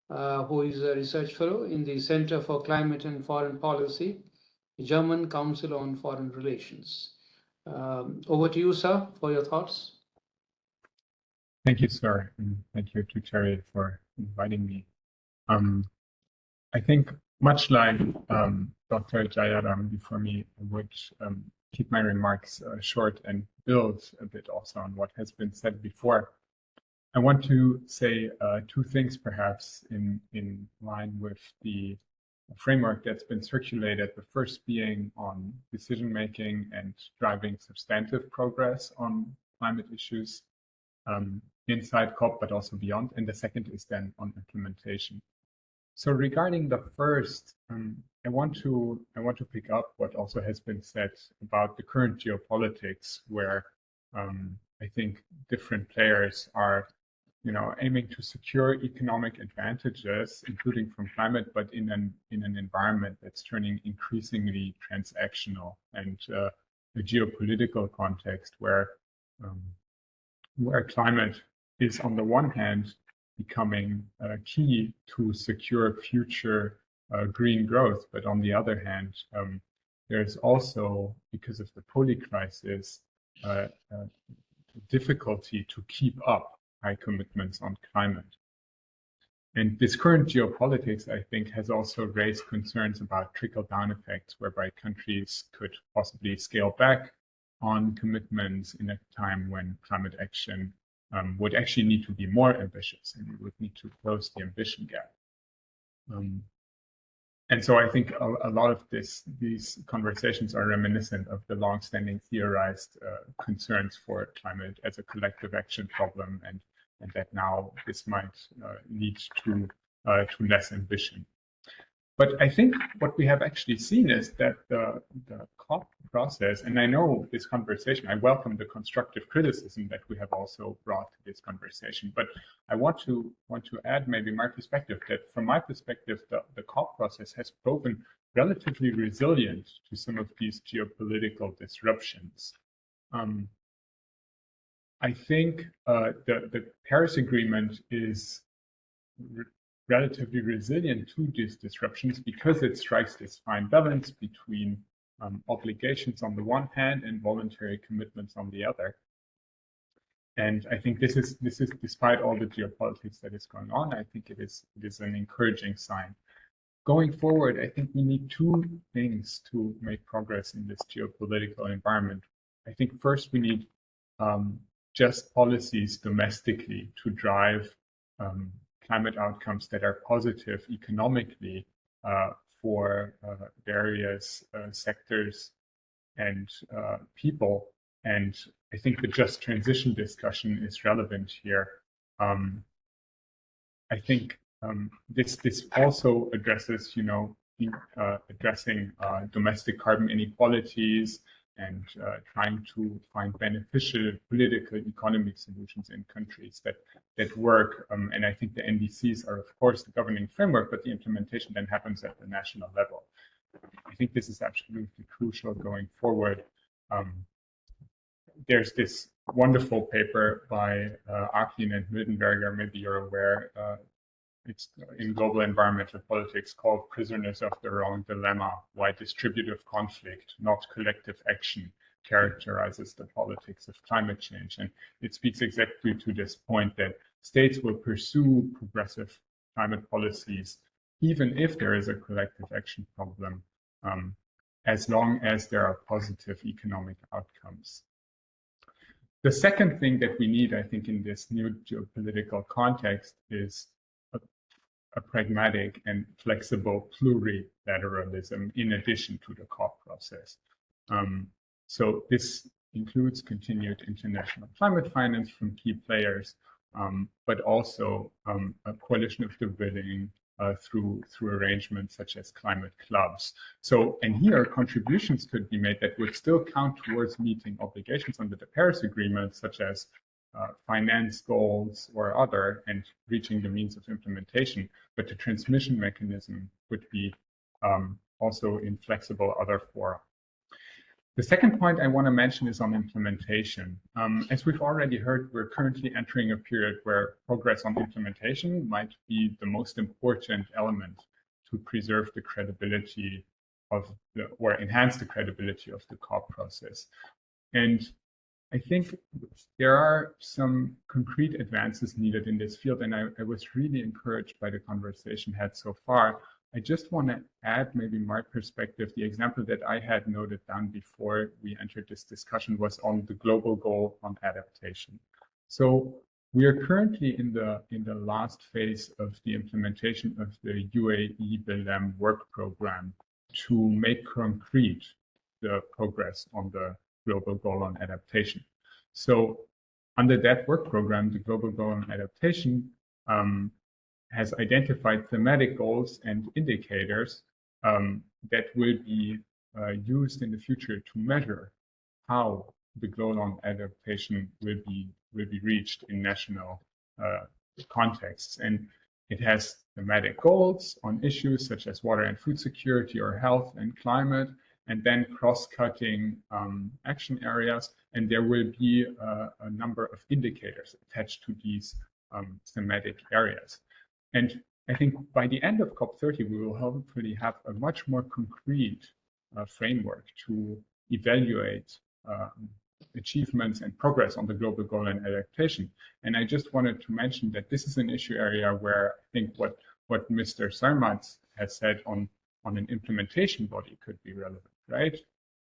Speaker 2: who is a research fellow in the Center for Climate and Foreign Policy, German Council on Foreign Relations. Over to you, sir, for your thoughts.
Speaker 12: Thank you, sir, and thank you to TERI for inviting me. I think much like Dr. Jairam before me, I would keep my remarks short and build a bit also on what has been said before. I want to say two things perhaps in line with the framework that's been circulated, the first being on decision-making and driving substantive progress on climate issues inside COP, but also beyond. And the second is then on implementation. So regarding the first, I want to pick up what also has been said about the current geopolitics, where I think different players are aiming to secure economic advantages, including from climate, but in an environment that's turning increasingly transactional, and a geopolitical context where climate is on the one hand becoming key to secure future green growth, but on the other hand, there's also, because of the poly crisis, difficulty to keep up high commitments on climate. And this current geopolitics, I think, has also raised concerns about trickle-down effects, whereby countries could possibly scale back on commitments in a time when climate action would actually need to be more ambitious, and we would need to close the ambition gap. And so I think a lot of these conversations are reminiscent of the long-standing theorized concerns for climate as a collective action problem, and that now this might lead to less ambition. But I think what we have actually seen is that the COP process, and I know this conversation, I welcome the constructive criticism that we have also brought to this conversation, but I want to add maybe my perspective, that from my perspective, the COP process has proven relatively resilient to some of these geopolitical disruptions. I think the Paris Agreement is relatively resilient to these disruptions because it strikes this fine balance between obligations on the one hand and voluntary commitments on the other. And I think this is despite all the geopolitics that is going on, I think it is an encouraging sign. Going forward, I think we need two things to make progress in this geopolitical environment. I think first we need just policies domestically to drive climate outcomes that are positive economically for various sectors and people. And I think the just transition discussion is relevant here. I think this also addresses, addressing domestic carbon inequalities and trying to find beneficial political economic solutions in countries that work. And I think the NDCs are, of course, the governing framework, but the implementation then happens at the national level. I think this is absolutely crucial going forward. There's this wonderful paper by Akin and Mildenberger, maybe you're aware, it's in Global Environmental Politics, called Prisoners of the Wrong Dilemma, Why Distributive Conflict, Not Collective Action, Characterizes the Politics of Climate Change. And it speaks exactly to this point that states will pursue progressive climate policies, even if there is a collective action problem, as long as there are positive economic outcomes. The second thing that we need, I think, in this new geopolitical context is a pragmatic and flexible plurilateralism in addition to the COP process. So this includes continued international climate finance from key players, but also a coalition of the willing through arrangements such as climate clubs. So, and here contributions could be made that would still count towards meeting obligations under the Paris Agreement, such as finance goals or other, and reaching the means of implementation. But the transmission mechanism would be also in flexible other fora. The second point I want to mention is on implementation. As we've already heard, we're currently entering a period where progress on implementation might be the most important element to preserve the credibility of or enhance the credibility of the COP process. And I think there are some concrete advances needed in this field, and I was really encouraged by the conversation had so far. I just want to add maybe my perspective. The example that I had noted down before we entered this discussion was on the global goal on adaptation. So we are currently in the last phase of the implementation of the UAE Belém work program to make concrete the progress on the global goal on adaptation. So under that work program, the global goal on adaptation has identified thematic goals and indicators that will be used in the future to measure how the goal on adaptation will be reached in national contexts. And it has thematic goals on issues such as water and food security or health and climate, and then cross-cutting action areas. And there will be a number of indicators attached to these thematic areas. And I think by the end of COP30, we will hopefully have a much more concrete framework to evaluate achievements and progress on the global goal and adaptation. And I just wanted to mention that this is an issue area where I think what Mr. Sarmad has said on an implementation body could be relevant, right?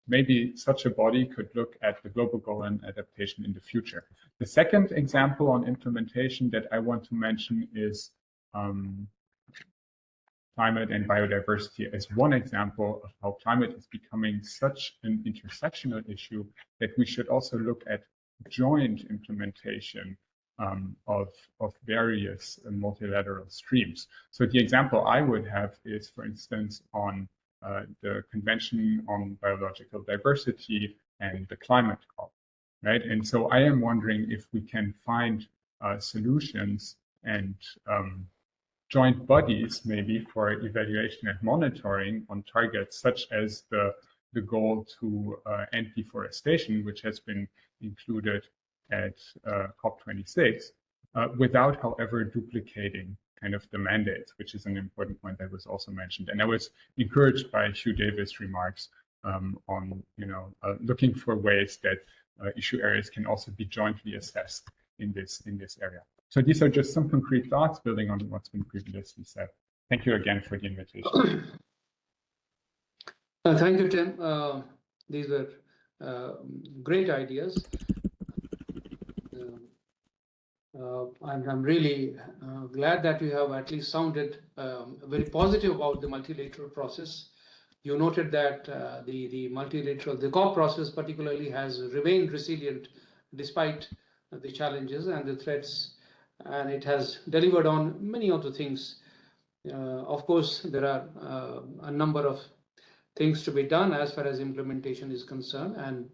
Speaker 12: Maybe such a body could look at the global goal and adaptation in the future. The second example on implementation that I want to mention is climate and biodiversity as one example of how climate is becoming such an intersectional issue that we should also look at joint implementation of various multilateral streams. So the example I would have is, for instance, on the Convention on Biological Diversity and the Climate COP, right? And so I am wondering if we can find solutions and joint bodies maybe for evaluation and monitoring on targets such as the goal to end deforestation, which has been included at COP26, without, however, duplicating kind of the mandates, which is an important point that was also mentioned. And I was encouraged by Hugh Davis' remarks on, looking for ways that issue areas can also be jointly assessed in this area. So these are just some concrete thoughts building on what's been previously said. Thank you again for the invitation.
Speaker 2: Thank you, Tim. These were great ideas. I'm really glad that you have at least sounded very positive about the multilateral process. You noted that the COP process particularly has remained resilient despite the challenges and the threats, and it has delivered on many of the things. Of course, there are a number of things to be done as far as implementation is concerned, and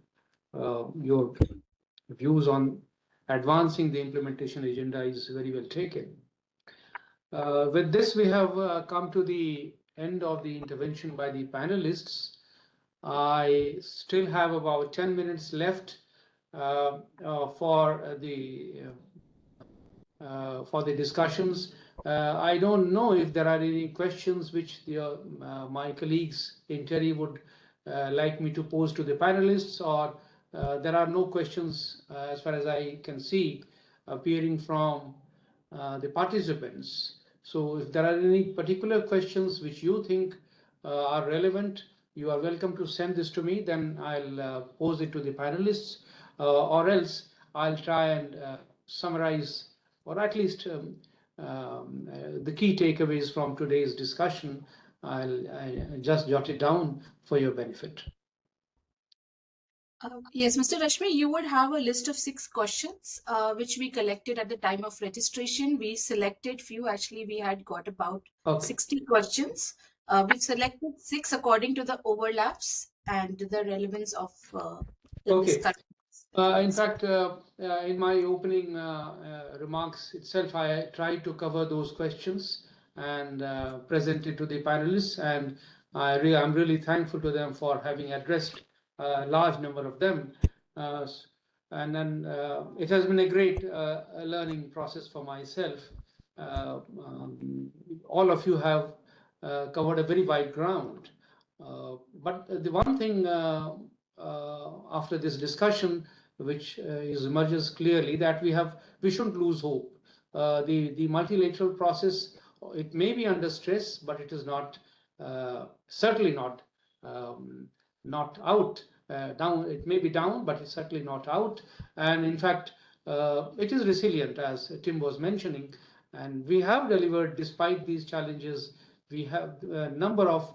Speaker 2: your views on advancing the implementation agenda is very well taken. With this, we have come to the end of the intervention by the panelists. I still have about 10 minutes left for the discussions. I don't know if there are any questions which my colleagues in TERI would like me to pose to the panelists, or there are no questions as far as I can see appearing from the participants. So if there are any particular questions which you think are relevant, you are welcome to send this to me, then I'll pose it to the panelists, or else I'll try and summarize, or at least the key takeaways from today's discussion. I'll just jot it down for your benefit.
Speaker 1: Yes, Mr. Rashmi, you would have a list of 6 questions, which we collected at the time of registration. We selected few, actually we had got about 60 questions. We selected 6 according to the overlaps and the relevance of the discussion.
Speaker 2: In fact, in my opening remarks itself, I tried to cover those questions and present it to the panelists, and I'm really thankful to them for having addressed a large number of them. And then it has been a great learning process for myself. All of you have covered a very wide ground. But the one thing after this discussion which emerges clearly, that we shouldn't lose hope. The multilateral process, it may be under stress, but it is not certainly not out. Down, it may be down, but it's certainly not out. And in fact, it is resilient, as Tim was mentioning. And we have delivered despite these challenges. We have a number of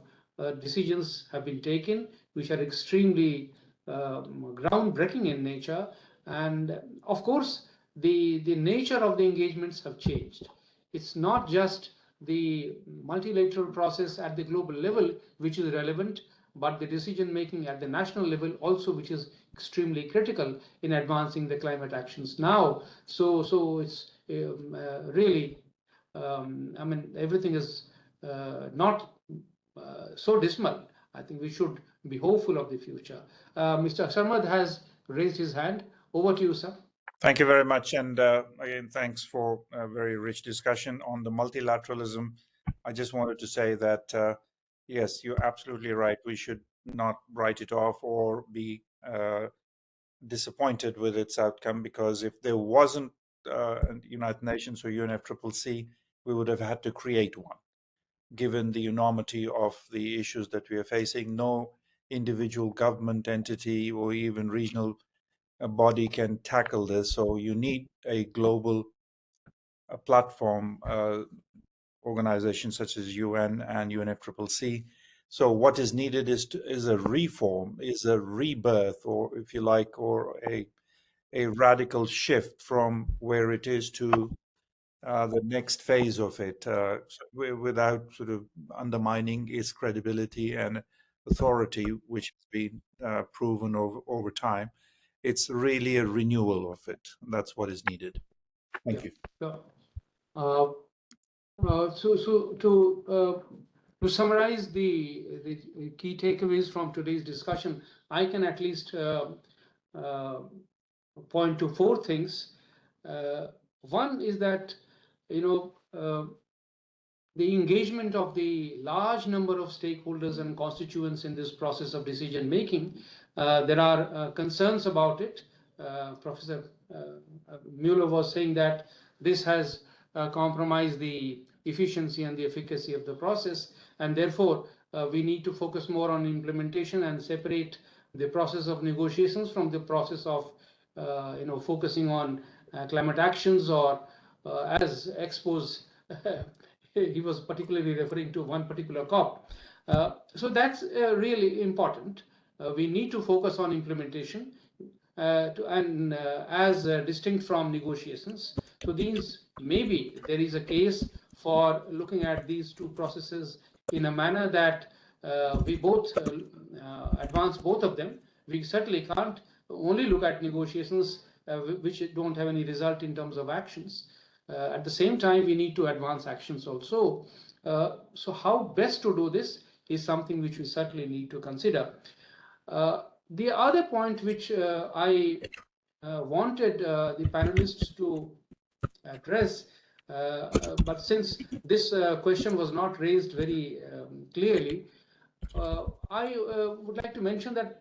Speaker 2: decisions have been taken, which are extremely groundbreaking in nature. And of course, the nature of the engagements have changed. It's not just the multilateral process at the global level which is relevant, but the decision making at the national level also, which is extremely critical in advancing the climate actions now. So it's really, I mean, everything is not so dismal. I think we should be hopeful of the future. Mr. Sarmad has raised his hand. Over to you, sir.
Speaker 6: Thank you very much. And again, thanks for a very rich discussion on the multilateralism. I just wanted to say that, yes, you're absolutely right. We should not write it off or be disappointed with its outcome, because if there wasn't United Nations or UNFCCC, we would have had to create one. Given the enormity of the issues that we are facing, no individual government entity or even regional body can tackle this. So you need a global platform organization such as UN and UNFCCC. So what is needed is a reform, is a rebirth, or if you like, or a radical shift from where it is to the next phase of it, without sort of undermining its credibility and authority, which has been proven over time. It's really a renewal of it. That's what is needed. Thank you.
Speaker 2: To summarize the key takeaways from today's discussion, I can at least point to 4 things. One is that, the engagement of the large number of stakeholders and constituents in this process of decision making, there are concerns about it. Professor Mueller was saying that this has compromised the efficiency and the efficacy of the process, and therefore we need to focus more on implementation and separate the process of negotiations from the process of focusing on climate actions, or as exposed, he was particularly referring to one particular COP. So that's really important. We need to focus on implementation as distinct from negotiations. So these, maybe there is a case for looking at these 2 processes in a manner that we both advance both of them. We certainly can't only look at negotiations which don't have any result in terms of actions. At the same time, we need to advance actions also. So how best to do this is something which we certainly need to consider. The other point which I wanted the panelists to address, but since this question was not raised very clearly, I would like to mention that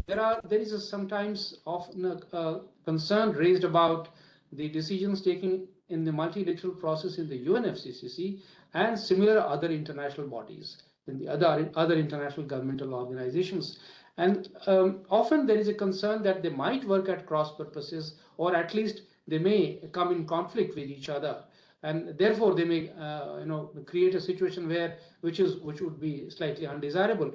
Speaker 2: there is sometimes often a concern raised about the decisions taken in the multilateral process in the UNFCCC and similar other international bodies, in the other international governmental organizations. And often there is a concern that they might work at cross purposes, or at least they may come in conflict with each other, and therefore they may create a situation which would be slightly undesirable.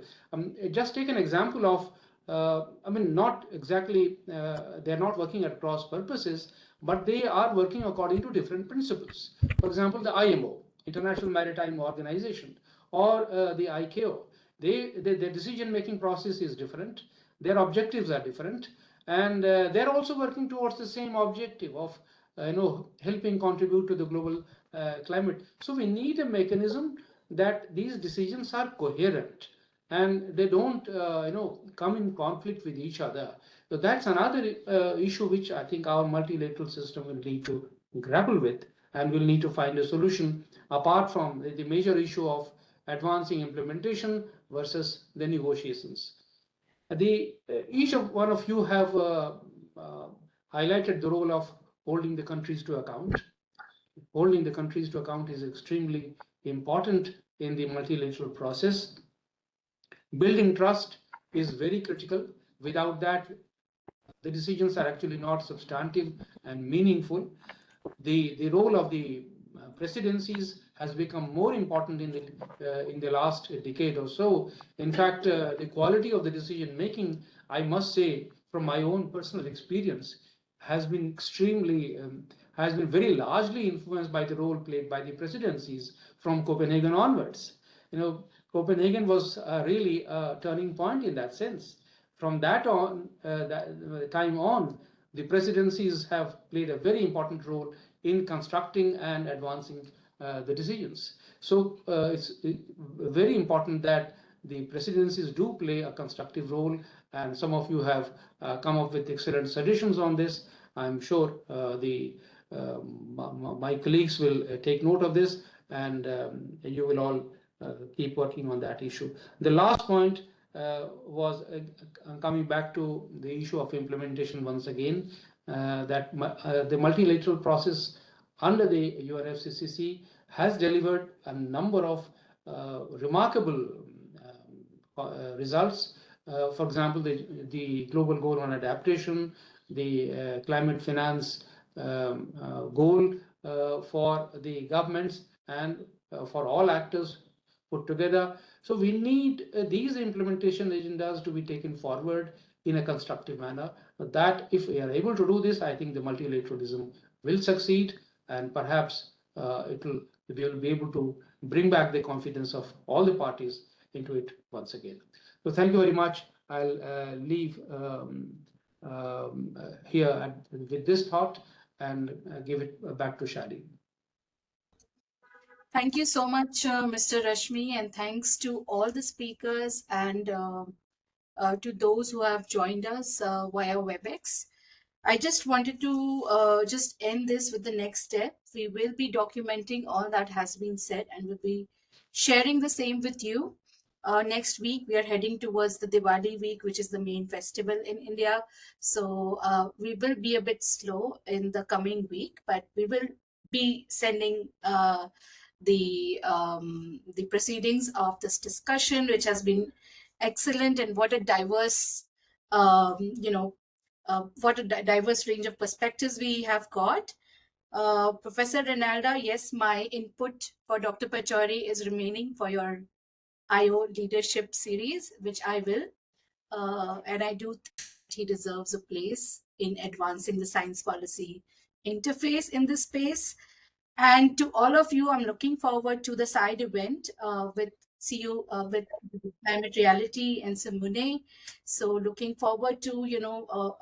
Speaker 2: Just take an example of not exactly, they're not working at cross purposes, but they are working according to different principles. For example, the IMO, International Maritime Organization, or the ICAO, their decision-making process is different, their objectives are different, and they're also working towards the same objective of helping contribute to the global climate. So we need a mechanism that these decisions are coherent and they don't come in conflict with each other. So that's another issue which I think our multilateral system will need to grapple with, and we'll need to find a solution apart from the major issue of advancing implementation versus the negotiations. Each one of you have highlighted the role of holding the countries to account. Holding the countries to account is extremely important in the multilateral process. Building trust is very critical. Without that, the decisions are actually not substantive and meaningful. The role of the presidencies has become more important in the last decade or so. In fact, the quality of the decision making, I must say, from my own personal experience, has been very largely influenced by the role played by the presidencies from Copenhagen onwards. Copenhagen was really a turning point in that sense. From that time on, the presidencies have played a very important role in constructing and advancing the decisions. So it's very important that the presidencies do play a constructive role, and some of you have come up with excellent suggestions on this. I'm sure my colleagues will take note of this, and you will all keep working on that issue. The last point was coming back to the issue of implementation once again, that the multilateral process under the UNFCCC has delivered a number of remarkable results. For example, the global goal on adaptation, the climate finance goal for the governments and for all actors put together. So we need these implementation agendas to be taken forward in a constructive manner. But that if we are able to do this, I think the multilateralism will succeed, and perhaps we will be able to bring back the confidence of all the parties into it once again. So thank you very much. I'll leave here with this thought and give it back to Shadi.
Speaker 1: Thank you so much, Mr. Rashmi, and thanks to all the speakers and to those who have joined us via WebEx. I just wanted to just end this with the next step. We will be documenting all that has been said and we'll be sharing the same with you. Next week, we are heading towards the Diwali week, which is the main festival in India. So we will be a bit slow in the coming week, but we will be sending the proceedings of this discussion, which has been excellent, and what a diverse, what a diverse range of perspectives we have got. Professor Rinalda, yes, my input for Dr. Pachauri is remaining for your IO leadership series, which I will, and I do think he deserves a place in advancing the science policy interface in this space. And to all of you, I'm looking forward to the side event with see you with Climate Reality and Simone. So looking forward to,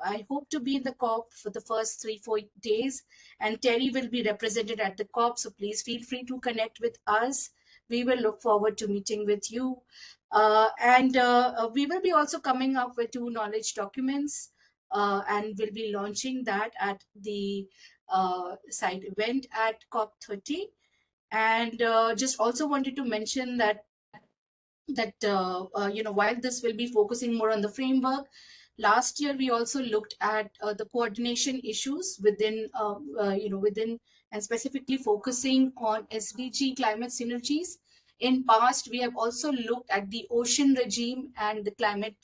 Speaker 1: I hope to be in the COP for the first 3-4 days, and TERI will be represented at the COP. So please feel free to connect with us. We will look forward to meeting with you. And we will be also coming up with 2 knowledge documents, and we'll be launching that at the side event at COP30. And just also wanted to mention that while this will be focusing more on the framework, last year we also looked at the coordination issues within and specifically focusing on SDG climate synergies. In past, we have also looked at the ocean regime and the climate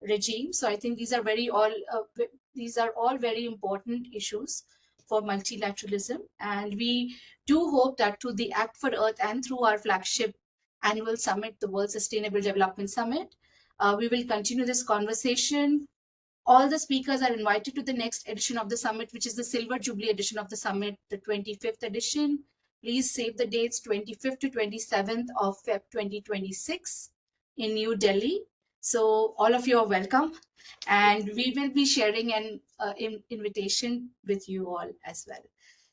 Speaker 1: regime. So I think these are all very important issues for multilateralism, and we do hope that through the Act4Earth and through our flagship annual summit, the World Sustainable Development Summit, we will continue this conversation. All the speakers are invited to the next edition of the summit, which is the Silver Jubilee edition of the summit, the 25th edition. Please save the dates, 25th to 27th of Feb 2026 in New Delhi. So all of you are welcome, and we will be sharing an invitation with you all as well.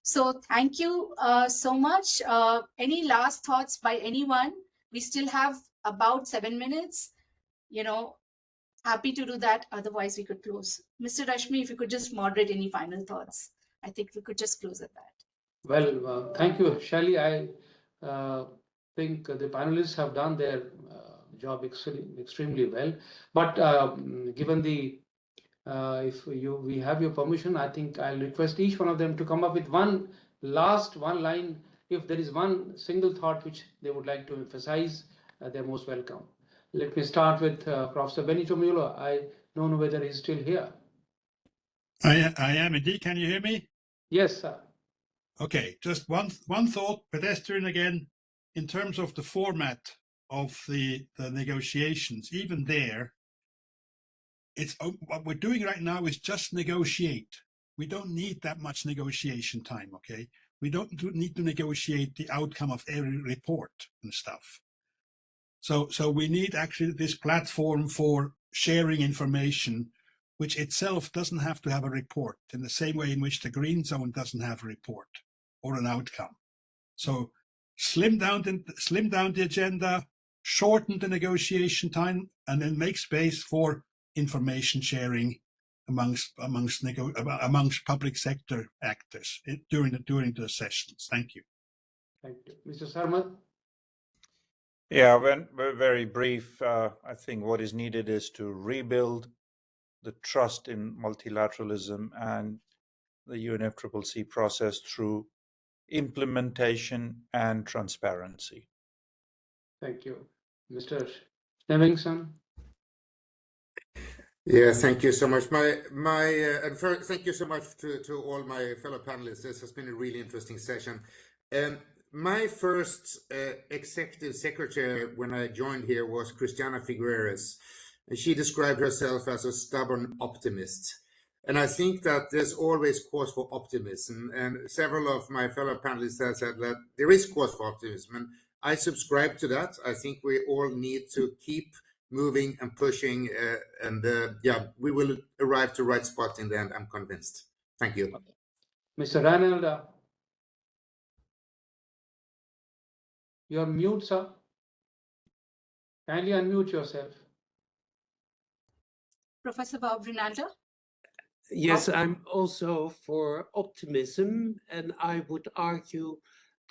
Speaker 1: So thank you so much. Any last thoughts by anyone? We still have about 7 minutes. Happy to do that. Otherwise, we could close. Mr. Rashmi, if you could just moderate any final thoughts, I think we could just close at that.
Speaker 2: Well, thank you, Shelley. I think the panelists have done their job extremely well. But given the, if we have your permission, I think I'll request each one of them to come up with one line. If there is one single thought which they would like to emphasize, they're most welcome. Let me start with Professor Benito Mueller. I don't know whether he's still here.
Speaker 5: I am indeed. Can you hear me?
Speaker 2: Yes, sir.
Speaker 5: Okay, just one thought, pedestrian again, in terms of the format of the negotiations. Even there, it's what we're doing right now is just negotiate. We don't need that much negotiation time, okay? We don't need to negotiate the outcome of every report and stuff. So we need actually this platform for sharing information, which itself doesn't have to have a report, in the same way in which the green zone doesn't have a report or an outcome. So slim down the agenda, shorten the negotiation time, and then make space for information sharing amongst public sector actors during the sessions. Thank you.
Speaker 2: Thank you. Mr. Sarmad?
Speaker 6: Yeah, very brief. I think what is needed is to rebuild the trust in multilateralism and the UNFCCC process through implementation and transparency.
Speaker 2: Thank you. Mr. Nevingsson?
Speaker 3: Yeah, thank you so much. And first, thank you so much to all my fellow panelists. This has been a really interesting session. My first executive secretary when I joined here was Christiana Figueres. She described herself as a stubborn optimist. And I think that there's always cause for optimism. And several of my fellow panelists have said that there is cause for optimism. And I subscribe to that. I think we all need to keep moving and pushing. We will arrive to the right spot in the end, I'm convinced. Thank you.
Speaker 2: Mr. Ranald, you're mute, sir. Kindly unmute yourself.
Speaker 1: Professor Bob Rinaldo?
Speaker 7: Yes, I'm also for optimism, and I would argue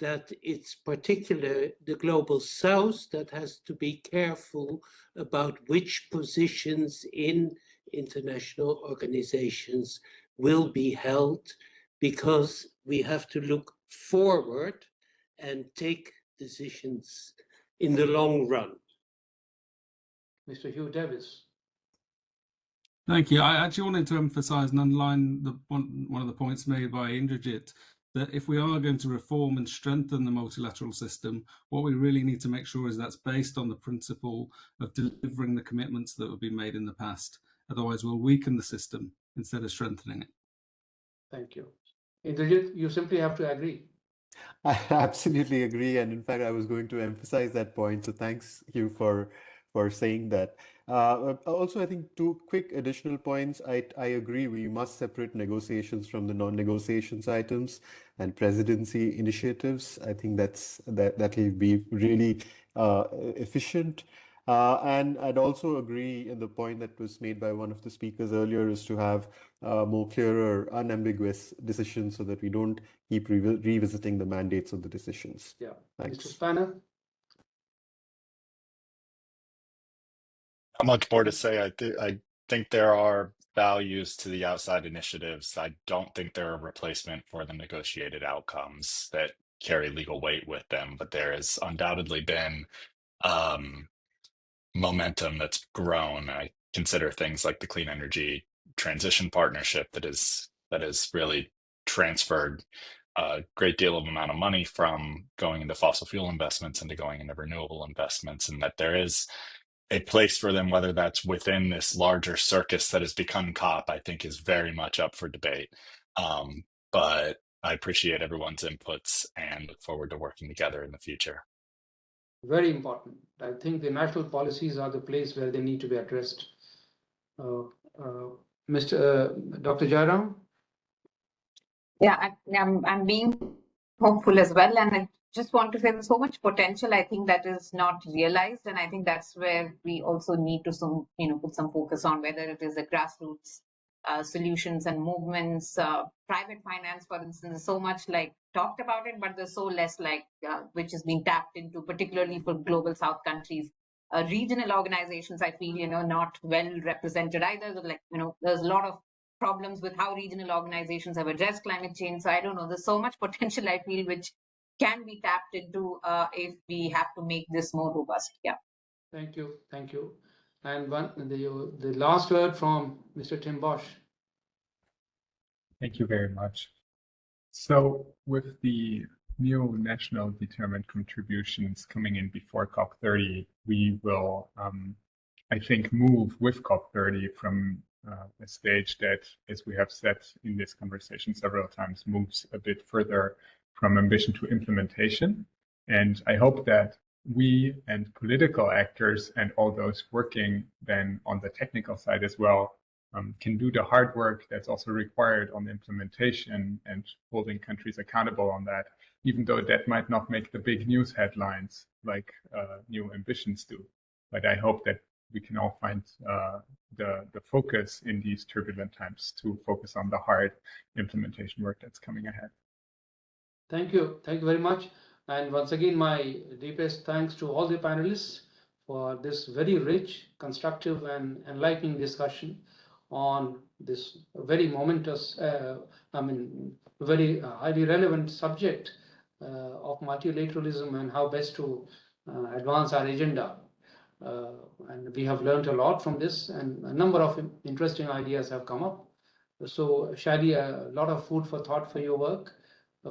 Speaker 7: that it's particularly the global south that has to be careful about which positions in international organizations will be held, because we have to look forward and take decisions in the long run.
Speaker 2: Mr. Hugh Davis.
Speaker 8: Thank you. I actually wanted to emphasize and underline one of the points made by Indrajit, that if we are going to reform and strengthen the multilateral system, what we really need to make sure is that's based on the principle of delivering the commitments that have been made in the past. Otherwise, we'll weaken the system instead of strengthening it.
Speaker 2: Thank you. Indrajit, you simply have to agree.
Speaker 9: I absolutely agree, and in fact, I was going to emphasize that point. So thanks you for saying that. Also, I think two quick additional points. I agree we must separate negotiations from the non-negotiations items and presidency initiatives. I think that will be really efficient. And I'd also agree in the point that was made by one of the speakers earlier is to have more clearer, unambiguous decisions so that we don't keep revisiting the mandates of the decisions.
Speaker 2: Yeah.
Speaker 9: Thanks.
Speaker 2: Mr. Spanner?
Speaker 10: Not much more to say. I think there are values to the outside initiatives. I don't think they're a replacement for the negotiated outcomes that carry legal weight with them, but there has undoubtedly been momentum that's grown. I consider things like the Clean Energy Transition Partnership that has really transferred a great deal of amount of money from going into fossil fuel investments into going into renewable investments, and that there is a place for them, whether that's within this larger circus that has become COP, I think is very much up for debate. But I appreciate everyone's inputs and look forward to working together in the future.
Speaker 2: Very important. I think the national policies are the place where they need to be addressed. Dr. Jairam?
Speaker 11: Yeah, I'm being hopeful as well, and I just want to say there's so much potential, I think, that is not realized, and I think that's where we also need to put some focus on, whether it is the grassroots solutions and movements, private finance, for instance. There's so much talked about it, but there's so less which is being tapped into, particularly for global South countries. Regional organizations, I feel, not well represented either. There's a lot of problems with how regional organizations have addressed climate change. So I don't know, there's so much potential, I feel, which can be tapped into if we have to make this more robust. Yeah.
Speaker 2: Thank you. And the last word from Mr. Tim Bosch.
Speaker 12: Thank you very much. So with the new national determined contributions coming in before COP30, we will, I think, move with COP30 from a stage that, as we have said in this conversation several times, moves a bit further from ambition to implementation. And I hope that we and political actors and all those working then on the technical side as well can do the hard work that's also required on implementation and holding countries accountable on that, even though that might not make the big news headlines like new ambitions do. But I hope that we can all find the focus in these turbulent times to focus on the hard implementation work that's coming ahead.
Speaker 2: Thank you very much. And once again, my deepest thanks to all the panelists for this very rich, constructive, and enlightening discussion on this very momentous, very highly relevant subject of multilateralism and how best to advance our agenda. And we have learned a lot from this, and a number of interesting ideas have come up. So, Shadi, a lot of food for thought for your work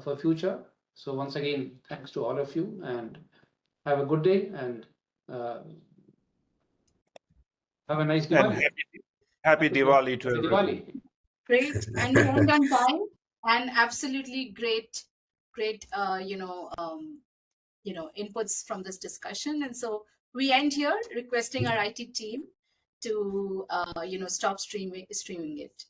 Speaker 2: for future. So once again, thanks to all of you, and have a good day, and have a nice Diwali.
Speaker 6: Happy Diwali to everyone.
Speaker 1: Great, and we end on time, and absolutely great, inputs from this discussion. And so we end here, requesting our IT team to, stop streaming it.